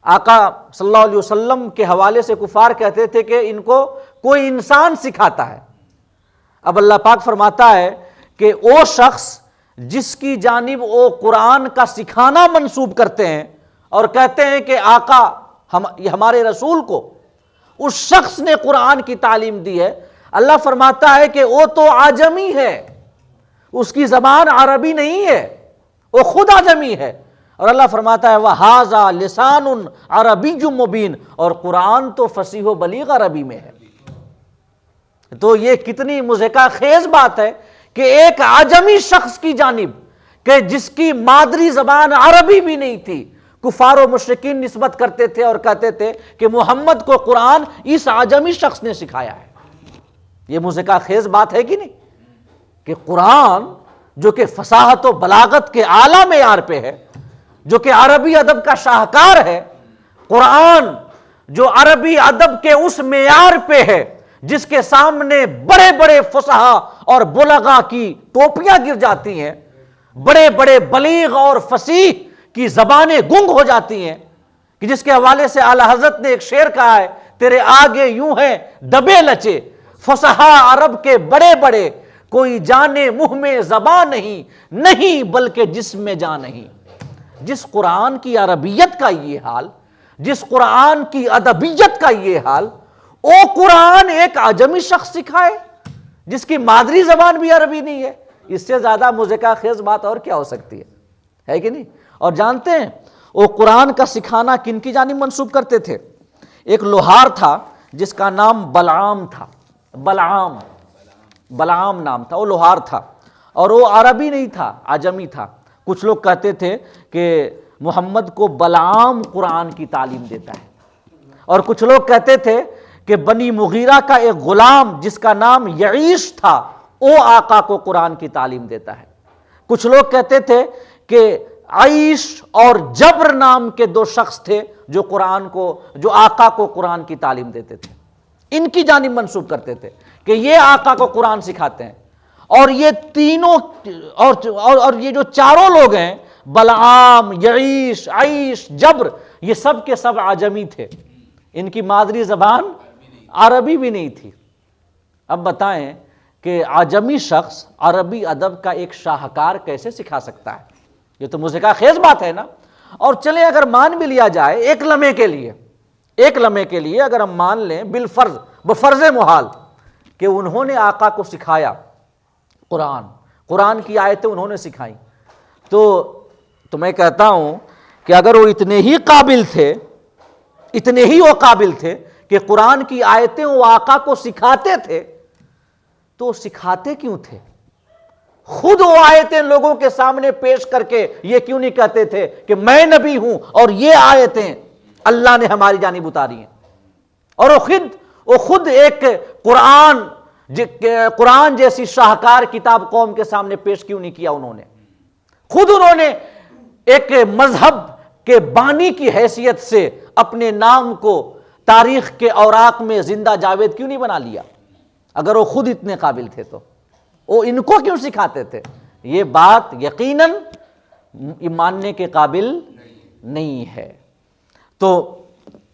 آقا صلی اللہ علیہ وسلم کے حوالے سے کفار کہتے تھے کہ ان کو کوئی انسان سکھاتا ہے۔ اب اللہ پاک فرماتا ہے کہ وہ شخص جس کی جانب وہ قرآن کا سکھانا منسوب کرتے ہیں اور کہتے ہیں کہ آقا ہمارے رسول کو اس شخص نے قرآن کی تعلیم دی ہے، اللہ فرماتا ہے کہ وہ تو عجمی ہے، اس کی زبان عربی نہیں ہے، وہ خود عجمی ہے۔ اور اللہ فرماتا ہے وَهَذَا لِسَانٌ عَرَبِيٌّ مُبِينٌ، اور قرآن تو فصیح و بلیغ عربی میں ہے۔ تو یہ کتنی مضحکہ خیز بات ہے کہ ایک عجمی شخص کی جانب کہ جس کی مادری زبان عربی بھی نہیں تھی، کفار و مشرکین نسبت کرتے تھے اور کہتے تھے کہ محمد کو قرآن اس عجمی شخص نے سکھایا ہے۔ یہ مضحکہ خیز بات ہے کہ نہیں، کہ قرآن جو کہ فصاحت و بلاغت کے اعلیٰ معیار پہ ہے، جو کہ عربی ادب کا شاہکار ہے، قرآن جو عربی ادب کے اس معیار پہ ہے جس کے سامنے بڑے بڑے فصحاء اور بلغاء کی ٹوپیاں گر جاتی ہیں، بڑے بڑے بلیغ اور فصیح کی زبانیں گنگ ہو جاتی ہیں، کہ جس کے حوالے سے اعلیٰ حضرت نے ایک شعر کہا ہے، تیرے آگے یوں ہیں دبے لچے فصحاء عرب کے بڑے بڑے، کوئی جانے منہ میں زبان نہیں، نہیں بلکہ جسم میں جان نہیں۔ جس قرآن کی عربیت کا یہ حال، جس قرآن کی ادبیت کا یہ حال، او قرآن ایک عجمی شخص سکھائے جس کی مادری زبان بھی عربی نہیں ہے، اس سے زیادہ مضحکہ خیز بات اور کیا ہو سکتی ہے کہ نہیں؟ اور جانتے ہیں وہ قرآن کا سکھانا کن کی جانب منسوب کرتے تھے؟ ایک لوہار تھا جس کا نام بلعام تھا، بلعام نام تھا، وہ لوہار تھا اور وہ عربی نہیں تھا، عجمی تھا۔ کچھ لوگ کہتے تھے کہ محمد کو بلعام قرآن کی تعلیم دیتا ہے، اور کچھ لوگ کہتے تھے کہ بنی مغیرہ کا ایک غلام جس کا نام یعیش تھا وہ آقا کو قرآن کی تعلیم دیتا ہے۔ کچھ لوگ کہتے تھے کہ عیش اور جبر نام کے دو شخص تھے جو آقا کو قرآن کی تعلیم دیتے تھے، ان کی جانب منسوب کرتے تھے کہ یہ آقا کو قرآن سکھاتے ہیں۔ اور یہ تینوں اور یہ جو چاروں لوگ ہیں، بلعام، یعیش، عیش، جبر، یہ سب کے سب عجمی تھے، ان کی مادری زبان عربی بھی نہیں تھی۔ اب بتائیں کہ عجمی شخص عربی ادب کا ایک شاہکار کیسے سکھا سکتا ہے؟ یہ تو مضحکہ خیز بات ہے نا۔ اور چلیں اگر مان بھی لیا جائے ایک لمحے کے لیے اگر ہم مان لیں بفرض محال کہ انہوں نے آقا کو سکھایا قرآن کی آیتیں انہوں نے سکھائیں، تو میں کہتا ہوں کہ اگر وہ اتنے ہی قابل تھے کہ قرآن کی آیتیں وہ آقا کو سکھاتے تھے، تو سکھاتے کیوں تھے؟ خود وہ آیتیں لوگوں کے سامنے پیش کر کے یہ کیوں نہیں کہتے تھے کہ میں نبی ہوں اور یہ آیتیں اللہ نے ہماری جانب اتاری ہیں؟ اور وہ خود ایک قرآن جیسی شاہکار کتاب قوم کے سامنے پیش کیوں نہیں کیا؟ انہوں نے ایک مذہب کے بانی کی حیثیت سے اپنے نام کو تاریخ کے اوراق میں زندہ جاوید کیوں نہیں بنا لیا؟ اگر وہ خود اتنے قابل تھے تو وہ ان کو کیوں سکھاتے تھے؟ یہ بات یقیناً ماننے کے قابل نہیں ہے۔ تو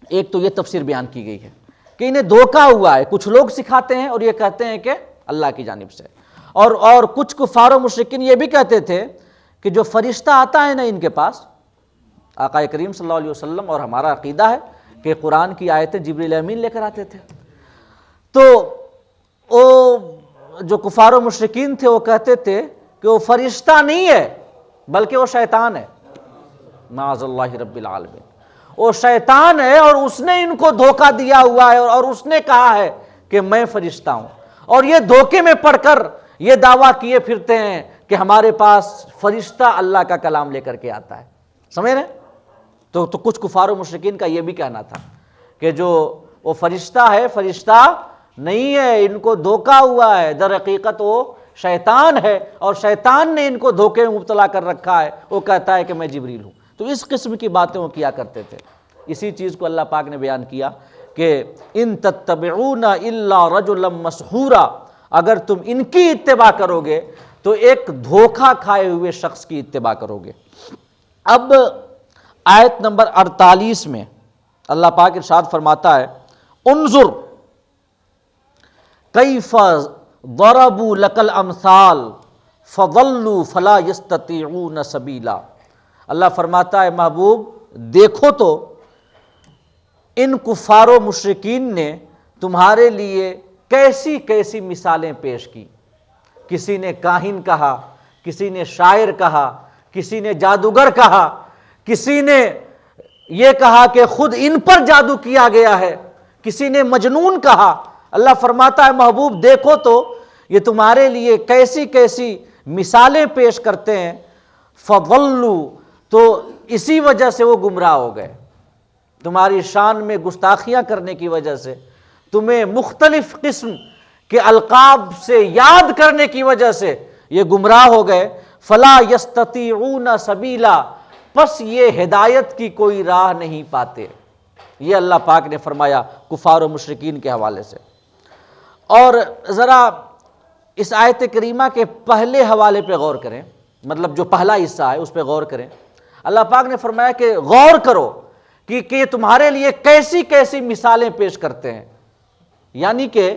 ایک تو یہ تفسیر بیان کی گئی ہے کہ انہیں دھوکہ ہوا ہے، کچھ لوگ سکھاتے ہیں اور یہ کہتے ہیں کہ اللہ کی جانب سے، اور کچھ کفار و مشرکین یہ بھی کہتے تھے کہ جو فرشتہ آتا ہے نا ان کے پاس، آقا کریم صلی اللہ علیہ وسلم اور ہمارا عقیدہ ہے کہ قرآن کی آیتیں جبریل امین لے کر آتے تھے، تو وہ جو کفار و مشرکین تھے وہ کہتے تھے کہ وہ فرشتہ نہیں ہے بلکہ وہ شیطان ہے، معاذ اللہ رب العالمین، وہ شیطان ہے اور اس نے ان کو دھوکہ دیا ہوا ہے اور اس نے کہا ہے کہ میں فرشتہ ہوں، اور یہ دھوکے میں پڑ کر یہ دعویٰ کیے پھرتے ہیں کہ ہمارے پاس فرشتہ اللہ کا کلام لے کر کے آتا ہے۔ سمجھ رہے؟ تو کچھ کفار و مشرکین کا یہ بھی کہنا تھا کہ جو وہ فرشتہ ہے، فرشتہ نہیں ہے، ان کو دھوکہ ہوا ہے، در حقیقت وہ شیطان ہے اور شیطان نے ان کو دھوکے میں مبتلا کر رکھا ہے، وہ کہتا ہے کہ میں جبریل ہوں۔ تو اس قسم کی باتیں وہ کیا کرتے تھے۔ اسی چیز کو اللہ پاک نے بیان کیا کہ ان تتبعون الا رجلا مسحورا، اگر تم ان کی اتباع کرو گے تو ایک دھوکہ کھائے ہوئے شخص کی اتباع کرو گے۔ اب آیت نمبر 48 میں اللہ پاک ارشاد فرماتا ہے انظر کیف ضربوا لک الامثال فضلوا فلا یستطیعون سبیلا۔ اللہ فرماتا ہے محبوب دیکھو تو ان کفار و مشرکین نے تمہارے لیے کیسی کیسی مثالیں پیش کی۔ کسی نے کاہن کہا، کسی نے شاعر کہا، کسی نے جادوگر کہا، کسی نے یہ کہا کہ خود ان پر جادو کیا گیا ہے، کسی نے مجنون کہا۔ اللہ فرماتا ہے محبوب دیکھو تو یہ تمہارے لیے کیسی کیسی مثالیں پیش کرتے ہیں، فضلوا، تو اسی وجہ سے وہ گمراہ ہو گئے، تمہاری شان میں گستاخیاں کرنے کی وجہ سے، تمہیں مختلف قسم کے القاب سے یاد کرنے کی وجہ سے یہ گمراہ ہو گئے۔ فلا یستطیعون سبیلا، پس یہ ہدایت کی کوئی راہ نہیں پاتے۔ یہ اللہ پاک نے فرمایا کفار و مشرکین کے حوالے سے۔ اور ذرا اس آیت کریمہ کے پہلے حوالے پہ غور کریں، مطلب جو پہلا حصہ ہے اس پہ غور کریں۔ اللہ پاک نے فرمایا کہ غور کرو کہ یہ تمہارے لیے کیسی کیسی مثالیں پیش کرتے ہیں، یعنی کہ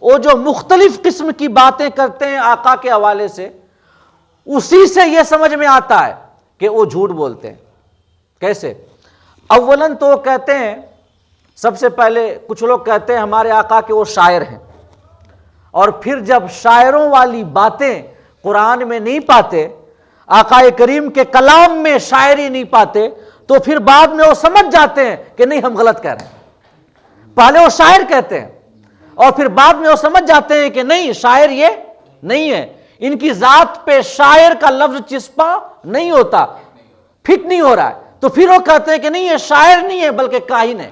وہ جو مختلف قسم کی باتیں کرتے ہیں آقا کے حوالے سے، اسی سے یہ سمجھ میں آتا ہے کہ وہ جھوٹ بولتے ہیں۔ کیسے؟ اولاً تو وہ کہتے ہیں، سب سے پہلے کچھ لوگ کہتے ہیں ہمارے آقا کہ وہ شاعر ہیں، اور پھر جب شاعروں والی باتیں قرآن میں نہیں پاتے، آقا کریم کے کلام میں شاعری نہیں پاتے، تو پھر بعد میں وہ سمجھ جاتے ہیں کہ نہیں ہم غلط کہہ رہے ہیں۔ پہلے وہ شاعر کہتے ہیں اور پھر بعد میں وہ سمجھ جاتے ہیں کہ نہیں شاعر یہ نہیں ہے، ان کی ذات پہ شاعر کا لفظ چسپاں نہیں ہوتا، فٹ نہیں ہو رہا ہے، تو پھر وہ کہتے ہیں کہ نہیں یہ شاعر نہیں ہے بلکہ کاہن ہے۔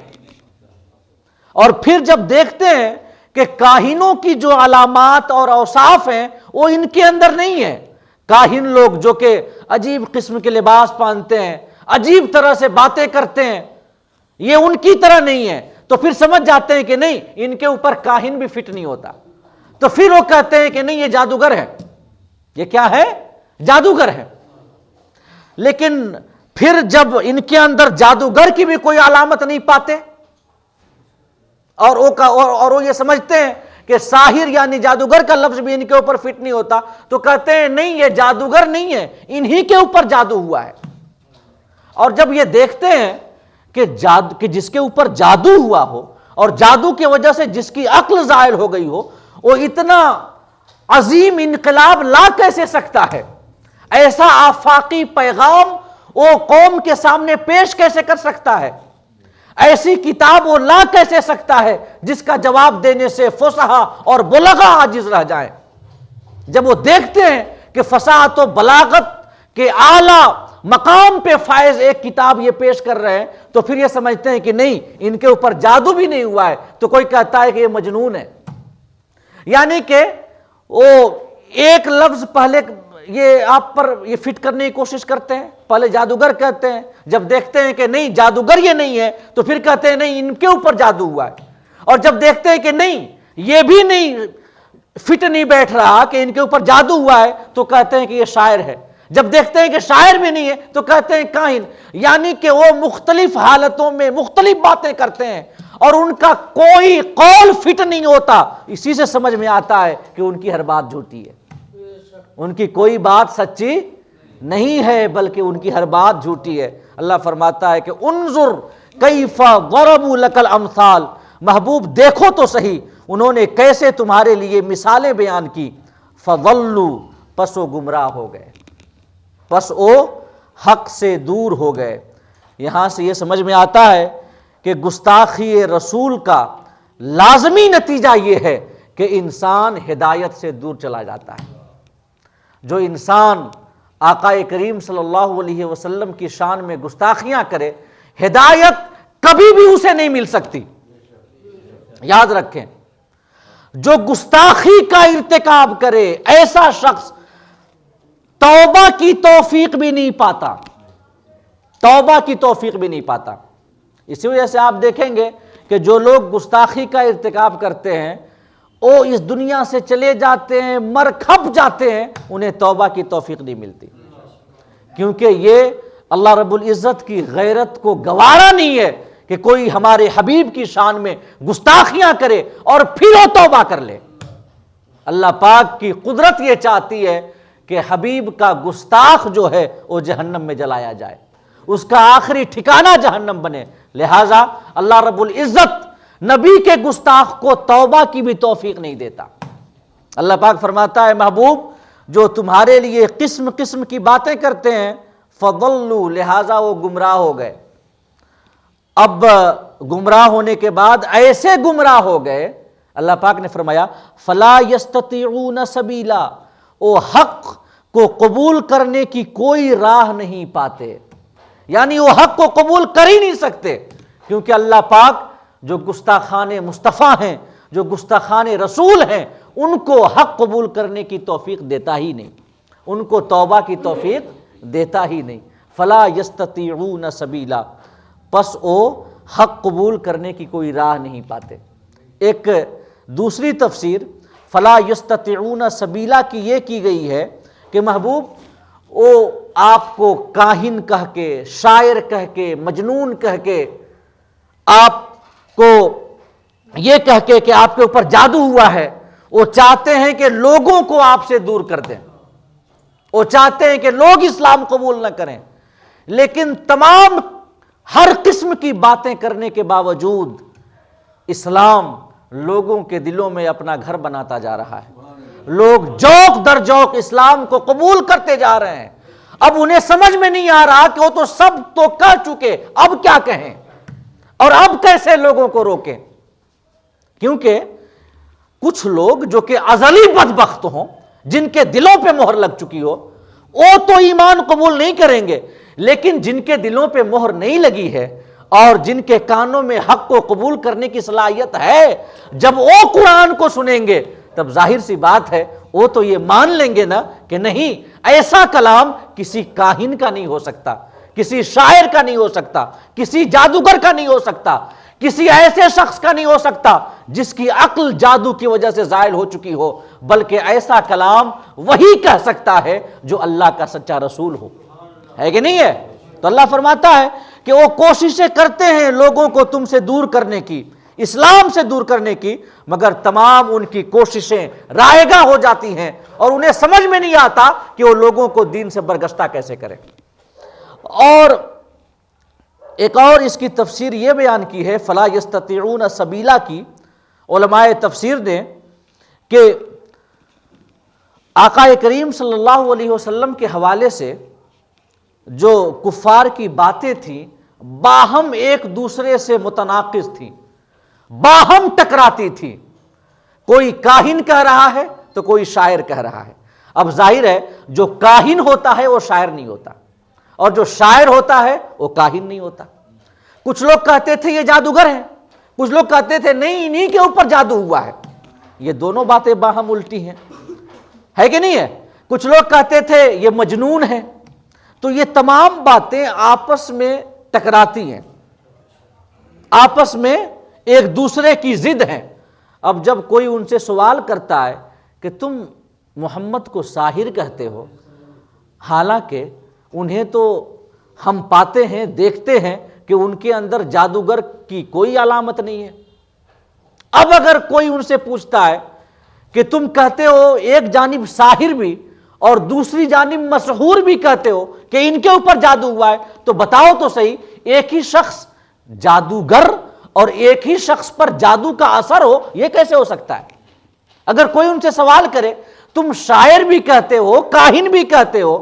اور پھر جب دیکھتے ہیں کہ کاہنوں کی جو علامات اور اوصاف ہیں وہ ان کے اندر نہیں ہے، کاہن لوگ جو کہ عجیب قسم کے لباس پہنتے ہیں، عجیب طرح سے باتیں کرتے ہیں، یہ ان کی طرح نہیں ہے، تو پھر سمجھ جاتے ہیں کہ نہیں ان کے اوپر کاہن بھی فٹ نہیں ہوتا، تو پھر وہ کہتے ہیں کہ نہیں یہ جادوگر ہے۔ یہ کیا ہے؟ جادوگر ہے۔ لیکن پھر جب ان کے اندر جادوگر کی بھی کوئی علامت نہیں پاتے اور وہ یہ سمجھتے ہیں کہ ساحر یعنی جادوگر کا لفظ بھی ان کے اوپر فٹ نہیں ہوتا، تو کہتے ہیں نہیں یہ جادوگر نہیں ہے، انہی کے اوپر جادو ہوا ہے۔ اور جب یہ دیکھتے ہیں کہ جس کے اوپر جادو ہوا ہو اور جادو کی وجہ سے جس کی عقل زائل ہو گئی ہو، وہ اتنا عظیم انقلاب لا کیسے سکتا ہے، ایسا آفاقی پیغام وہ قوم کے سامنے پیش کیسے کر سکتا ہے، ایسی کتاب وہ لا کیسے سکتا ہے جس کا جواب دینے سے فصحا اور بلغا عاجز رہ جائیں۔ جب وہ دیکھتے ہیں کہ فصاحت و بلاغت کے اعلیٰ مقام پہ فائز ایک کتاب یہ پیش کر رہے ہیں، تو پھر یہ سمجھتے ہیں کہ نہیں ان کے اوپر جادو بھی نہیں ہوا ہے، تو کوئی کہتا ہے کہ یہ مجنون ہے۔ یعنی کہ وہ ایک لفظ پہلے یہ آپ پر یہ فٹ کرنے کی کوشش کرتے ہیں، پہلے جادوگر کہتے ہیں، جب دیکھتے ہیں کہ نہیں جادوگر یہ نہیں ہے تو پھر کہتے ہیں نہیں ان کے اوپر جادو ہوا ہے، اور جب دیکھتے ہیں کہ نہیں یہ بھی نہیں فٹ نہیں بیٹھ رہا کہ ان کے اوپر جادو ہوا ہے تو کہتے ہیں کہ یہ شاعر ہے، جب دیکھتے ہیں کہ شاعر بھی نہیں ہے تو کہتے ہیں کاہن۔ یعنی کہ وہ مختلف حالتوں میں مختلف باتیں کرتے ہیں اور ان کا کوئی قول فٹ نہیں ہوتا، اسی سے سمجھ میں آتا ہے کہ ان کی ہر بات جھوٹی ہے، ان کی کوئی بات سچی نہیں ہے بلکہ ان کی ہر بات جھوٹی ہے۔ اللہ فرماتا ہے کہ انظر کیف ضربوا لک الامثال، محبوب دیکھو تو صحیح انہوں نے کیسے تمہارے لیے مثالیں بیان کی، فضلوا، پس وہ گمراہ ہو گئے، پس وہ حق سے دور ہو گئے۔ یہاں سے یہ سمجھ میں آتا ہے کہ گستاخی رسول کا لازمی نتیجہ یہ ہے کہ انسان ہدایت سے دور چلا جاتا ہے۔ جو انسان آقا کریم صلی اللہ علیہ وسلم کی شان میں گستاخیاں کرے، ہدایت کبھی بھی اسے نہیں مل سکتی۔ یاد رکھیں، جو گستاخی کا ارتکاب کرے ایسا شخص توبہ کی توفیق بھی نہیں پاتا، توبہ کی توفیق بھی نہیں پاتا۔ اسی وجہ سے آپ دیکھیں گے کہ جو لوگ گستاخی کا ارتکاب کرتے ہیں وہ اس دنیا سے چلے جاتے ہیں، مر کھپ جاتے ہیں، انہیں توبہ کی توفیق نہیں ملتی، کیونکہ یہ اللہ رب العزت کی غیرت کو گوارا نہیں ہے کہ کوئی ہمارے حبیب کی شان میں گستاخیاں کرے اور پھر وہ توبہ کر لے۔ اللہ پاک کی قدرت یہ چاہتی ہے کہ حبیب کا گستاخ جو ہے وہ جہنم میں جلایا جائے، اس کا آخری ٹھکانہ جہنم بنے، لہٰذا اللہ رب العزت نبی کے گستاخ کو توبہ کی بھی توفیق نہیں دیتا۔ اللہ پاک فرماتا ہے محبوب جو تمہارے لیے قسم قسم کی باتیں کرتے ہیں، فضلوا، لہٰذا وہ گمراہ ہو گئے۔ اب گمراہ ہونے کے بعد ایسے گمراہ ہو گئے، اللہ پاک نے فرمایا فلا یستطیعون سبیلا، وہ حق کو قبول کرنے کی کوئی راہ نہیں پاتے، یعنی وہ حق کو قبول کر ہی نہیں سکتے، کیونکہ اللہ پاک جو گستاخان مصطفیٰ ہیں، جو گستاخان رسول ہیں، ان کو حق قبول کرنے کی توفیق دیتا ہی نہیں، ان کو توبہ کی توفیق دیتا ہی نہیں۔ فلا یستطیعون سبیلا، پس وہ حق قبول کرنے کی کوئی راہ نہیں پاتے۔ ایک دوسری تفسیر فلا یستطیعون سبیلا کی یہ کی گئی ہے کہ محبوب وہ آپ کو کاہن کہہ کے، شاعر کہہ کے، مجنون کہہ کے، آپ کو یہ کہہ کے کہ آپ کے اوپر جادو ہوا ہے، وہ چاہتے ہیں کہ لوگوں کو آپ سے دور کر دیں، وہ چاہتے ہیں کہ لوگ اسلام قبول نہ کریں، لیکن تمام ہر قسم کی باتیں کرنے کے باوجود اسلام لوگوں کے دلوں میں اپنا گھر بناتا جا رہا ہے، لوگ جوک در جوک اسلام کو قبول کرتے جا رہے ہیں۔ اب انہیں سمجھ میں نہیں آ رہا کہ وہ تو سب تو کہہ چکے، اب کیا کہیں اور اب کیسے لوگوں کو روکیں، کیونکہ کچھ لوگ جو کہ ازلی بدبخت ہوں، جن کے دلوں پہ مہر لگ چکی ہو، وہ تو ایمان قبول نہیں کریں گے، لیکن جن کے دلوں پہ مہر نہیں لگی ہے اور جن کے کانوں میں حق کو قبول کرنے کی صلاحیت ہے، جب وہ قرآن کو سنیں گے تب ظاہر سی بات ہے وہ تو یہ مان لیں گے نا کہ نہیں، ایسا کلام کسی کاہن کا نہیں ہو سکتا، کسی شاعر کا نہیں ہو سکتا، کسی جادوگر کا نہیں ہو سکتا، کسی ایسے شخص کا نہیں ہو سکتا جس کی عقل جادو کی وجہ سے زائل ہو چکی ہو، بلکہ ایسا کلام وہی کہہ سکتا ہے جو اللہ کا سچا رسول ہو، ہے کہ نہیں ہے؟ تو اللہ فرماتا ہے کہ وہ کوششیں کرتے ہیں لوگوں کو تم سے دور کرنے کی، اسلام سے دور کرنے کی، مگر تمام ان کی کوششیں رائے گاں ہو جاتی ہیں اور انہیں سمجھ میں نہیں آتا کہ وہ لوگوں کو دین سے برگشتہ کیسے کریں۔ اور ایک اور اس کی تفسیر یہ بیان کی ہے فلا یستطیعون سبیلا کی علماء تفسیر نے کہ آقا کریم صلی اللہ علیہ وسلم کے حوالے سے جو کفار کی باتیں تھیں باہم ایک دوسرے سے متناقض تھیں، باہم ٹکراتی تھی، کوئی کاہن کہہ رہا ہے تو کوئی شاعر کہہ رہا ہے۔ اب ظاہر ہے جو کاہن ہوتا ہے وہ شاعر نہیں ہوتا، اور جو شاعر ہوتا ہے وہ کاہن نہیں ہوتا۔ کچھ لوگ کہتے تھے یہ جادوگر ہیں، کچھ لوگ کہتے تھے نہیں انہی کے اوپر جادو ہوا ہے۔ یہ دونوں باتیں باہم الٹی ہیں، ہے کہ نہیں ہے؟ کچھ لوگ کہتے تھے یہ مجنون ہے۔ تو یہ تمام باتیں آپس میں ٹکراتی ہیں، آپس میں ایک دوسرے کی ضد ہیں۔ اب جب کوئی ان سے سوال کرتا ہے کہ تم محمد کو ساحر کہتے ہو، حالانکہ انہیں تو ہم پاتے ہیں، دیکھتے ہیں کہ ان کے اندر جادوگر کی کوئی علامت نہیں ہے۔ اب اگر کوئی ان سے پوچھتا ہے کہ تم کہتے ہو ایک جانب ساحر بھی اور دوسری جانب مسحور بھی کہتے ہو کہ ان کے اوپر جادو ہوا ہے، تو بتاؤ تو صحیح، ایک ہی شخص جادوگر اور ایک ہی شخص پر جادو کا اثر ہو، یہ کیسے ہو سکتا ہے؟ اگر کوئی ان سے سوال کرے تم شاعر بھی کہتے ہو، کاہن بھی کہتے ہو،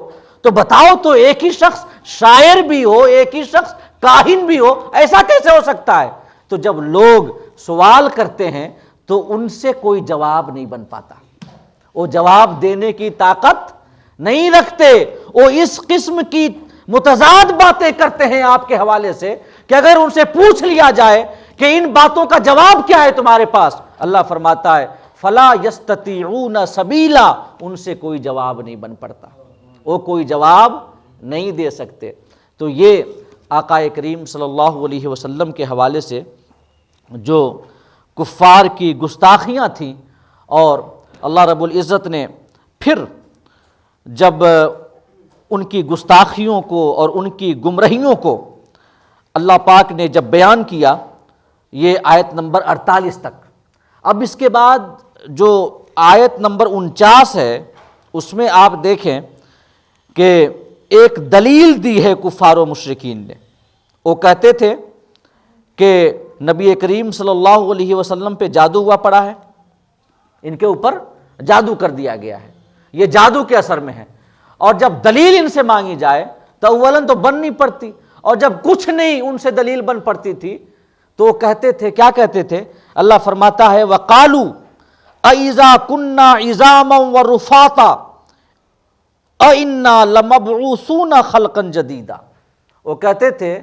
تو بتاؤ تو ایک ہی شخص شاعر بھی ہو، ایک ہی شخص کاہن بھی ہو، ایسا کیسے ہو سکتا ہے؟ تو جب لوگ سوال کرتے ہیں تو ان سے کوئی جواب نہیں بن پاتا، وہ جواب دینے کی طاقت نہیں رکھتے، وہ اس قسم کی متضاد باتیں کرتے ہیں آپ کے حوالے سے کہ اگر ان سے پوچھ لیا جائے کہ ان باتوں کا جواب کیا ہے تمہارے پاس، اللہ فرماتا ہے فلا یستطیعون سبیلا، ان سے کوئی جواب نہیں بن پڑتا، وہ کوئی جواب نہیں دے سکتے۔ تو یہ آقا کریم صلی اللہ علیہ وسلم کے حوالے سے جو کفار کی گستاخیاں تھیں، اور اللہ رب العزت نے پھر جب ان کی گستاخیوں کو اور ان کی گمراہیوں کو اللہ پاک نے جب بیان کیا، یہ آیت نمبر 48 تک، اب اس کے بعد جو آیت نمبر 49 ہے اس میں آپ دیکھیں کہ ایک دلیل دی ہے کفار و مشرکین نے۔ وہ کہتے تھے کہ نبی کریم صلی اللہ علیہ وسلم پہ جادو ہوا پڑا ہے، ان کے اوپر جادو کر دیا گیا ہے، یہ جادو کے اثر میں ہے، اور جب دلیل ان سے مانگی جائے تو اولاً تو بن نہیں پڑتی، اور جب کچھ نہیں ان سے دلیل بن پڑتی تھی تو وہ کہتے تھے، کیا کہتے تھے؟ اللہ فرماتا ہے وَقَالُوا أَإِذَا كُنَّا عِظَامًا وَرُفَاتًا، اَإِنَّا لَمَبْعُوثُونَ خَلْقًا جَدِيدًا، وہ کہتے تھے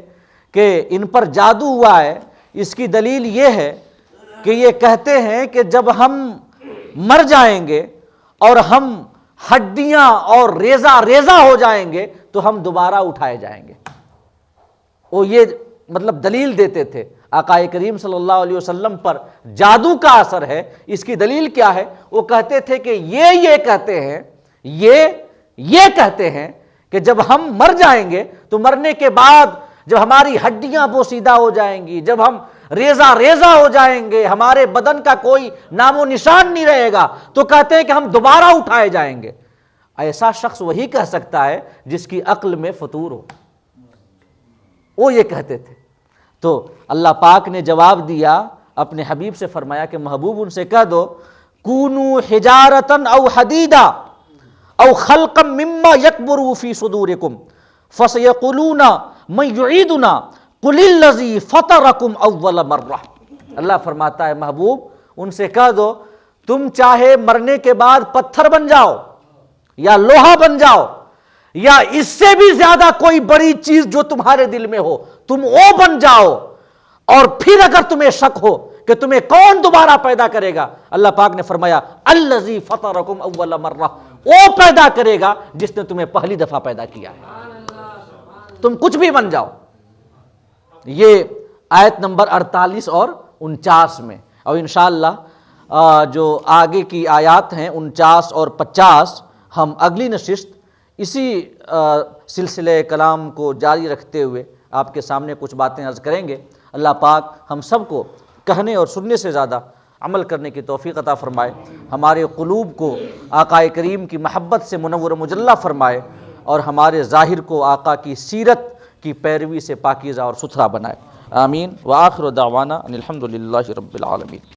کہ ان پر جادو ہوا ہے۔ اس کی دلیل یہ ہے کہ یہ کہتے ہیں کہ جب ہم مر جائیں گے اور ہم ہڈیاں اور ریزہ ریزہ ہو جائیں گے تو ہم دوبارہ اٹھائے جائیں گے۔ وہ یہ مطلب دلیل دیتے تھے آقا کریم صلی اللہ علیہ وسلم پر جادو کا اثر ہے۔ اس کی دلیل کیا ہے؟ وہ کہتے تھے کہ یہ کہتے ہیں، یہ کہتے ہیں کہ جب ہم مر جائیں گے تو مرنے کے بعد جب ہماری ہڈیاں بوسیدہ ہو جائیں گی، جب ہم ریزہ ریزہ ہو جائیں گے، ہمارے بدن کا کوئی نام و نشان نہیں رہے گا، تو کہتے ہیں کہ ہم دوبارہ اٹھائے جائیں گے۔ ایسا شخص وہی کہہ سکتا ہے جس کی عقل میں فطور ہو۔ وہ یہ کہتے تھے۔ تو اللہ پاک نے جواب دیا، اپنے حبیب سے فرمایا کہ محبوب ان سے کہہ دو کونوا حجارۃ او حدیدا او خلقا مما یکبر فی صدورکم فسیقولون من یعیدنا قل الذی فطرکم اول مرہ۔ اللہ فرماتا ہے محبوب ان سے کہہ دو تم چاہے مرنے کے بعد پتھر بن جاؤ یا لوہا بن جاؤ یا اس سے بھی زیادہ کوئی بڑی چیز جو تمہارے دل میں ہو تم وہ بن جاؤ، اور پھر اگر تمہیں شک ہو کہ تمہیں کون دوبارہ پیدا کرے گا، اللہ پاک نے فرمایا الذی فطرکم اول مرہ، وہ پیدا کرے گا جس نے تمہیں پہلی دفعہ پیدا کیا ہے۔ تم کچھ بھی بن جاؤ۔ یہ آیت نمبر 48 اور 49 میں، اور انشاءاللہ جو آگے کی آیات ہیں 49 اور 50 ہم اگلی نشست اسی سلسلہ کلام کو جاری رکھتے ہوئے آپ کے سامنے کچھ باتیں عرض کریں گے۔ اللہ پاک ہم سب کو کہنے اور سننے سے زیادہ عمل کرنے کی توفیق عطا فرمائے، ہمارے قلوب کو آقا کریم کی محبت سے منور و مجلہ فرمائے، اور ہمارے ظاہر کو آقا کی سیرت کی پیروی سے پاکیزہ اور ستھرا بنائے۔ آمین۔ وآخر دعوانا ان الحمد للہ رب العالمین۔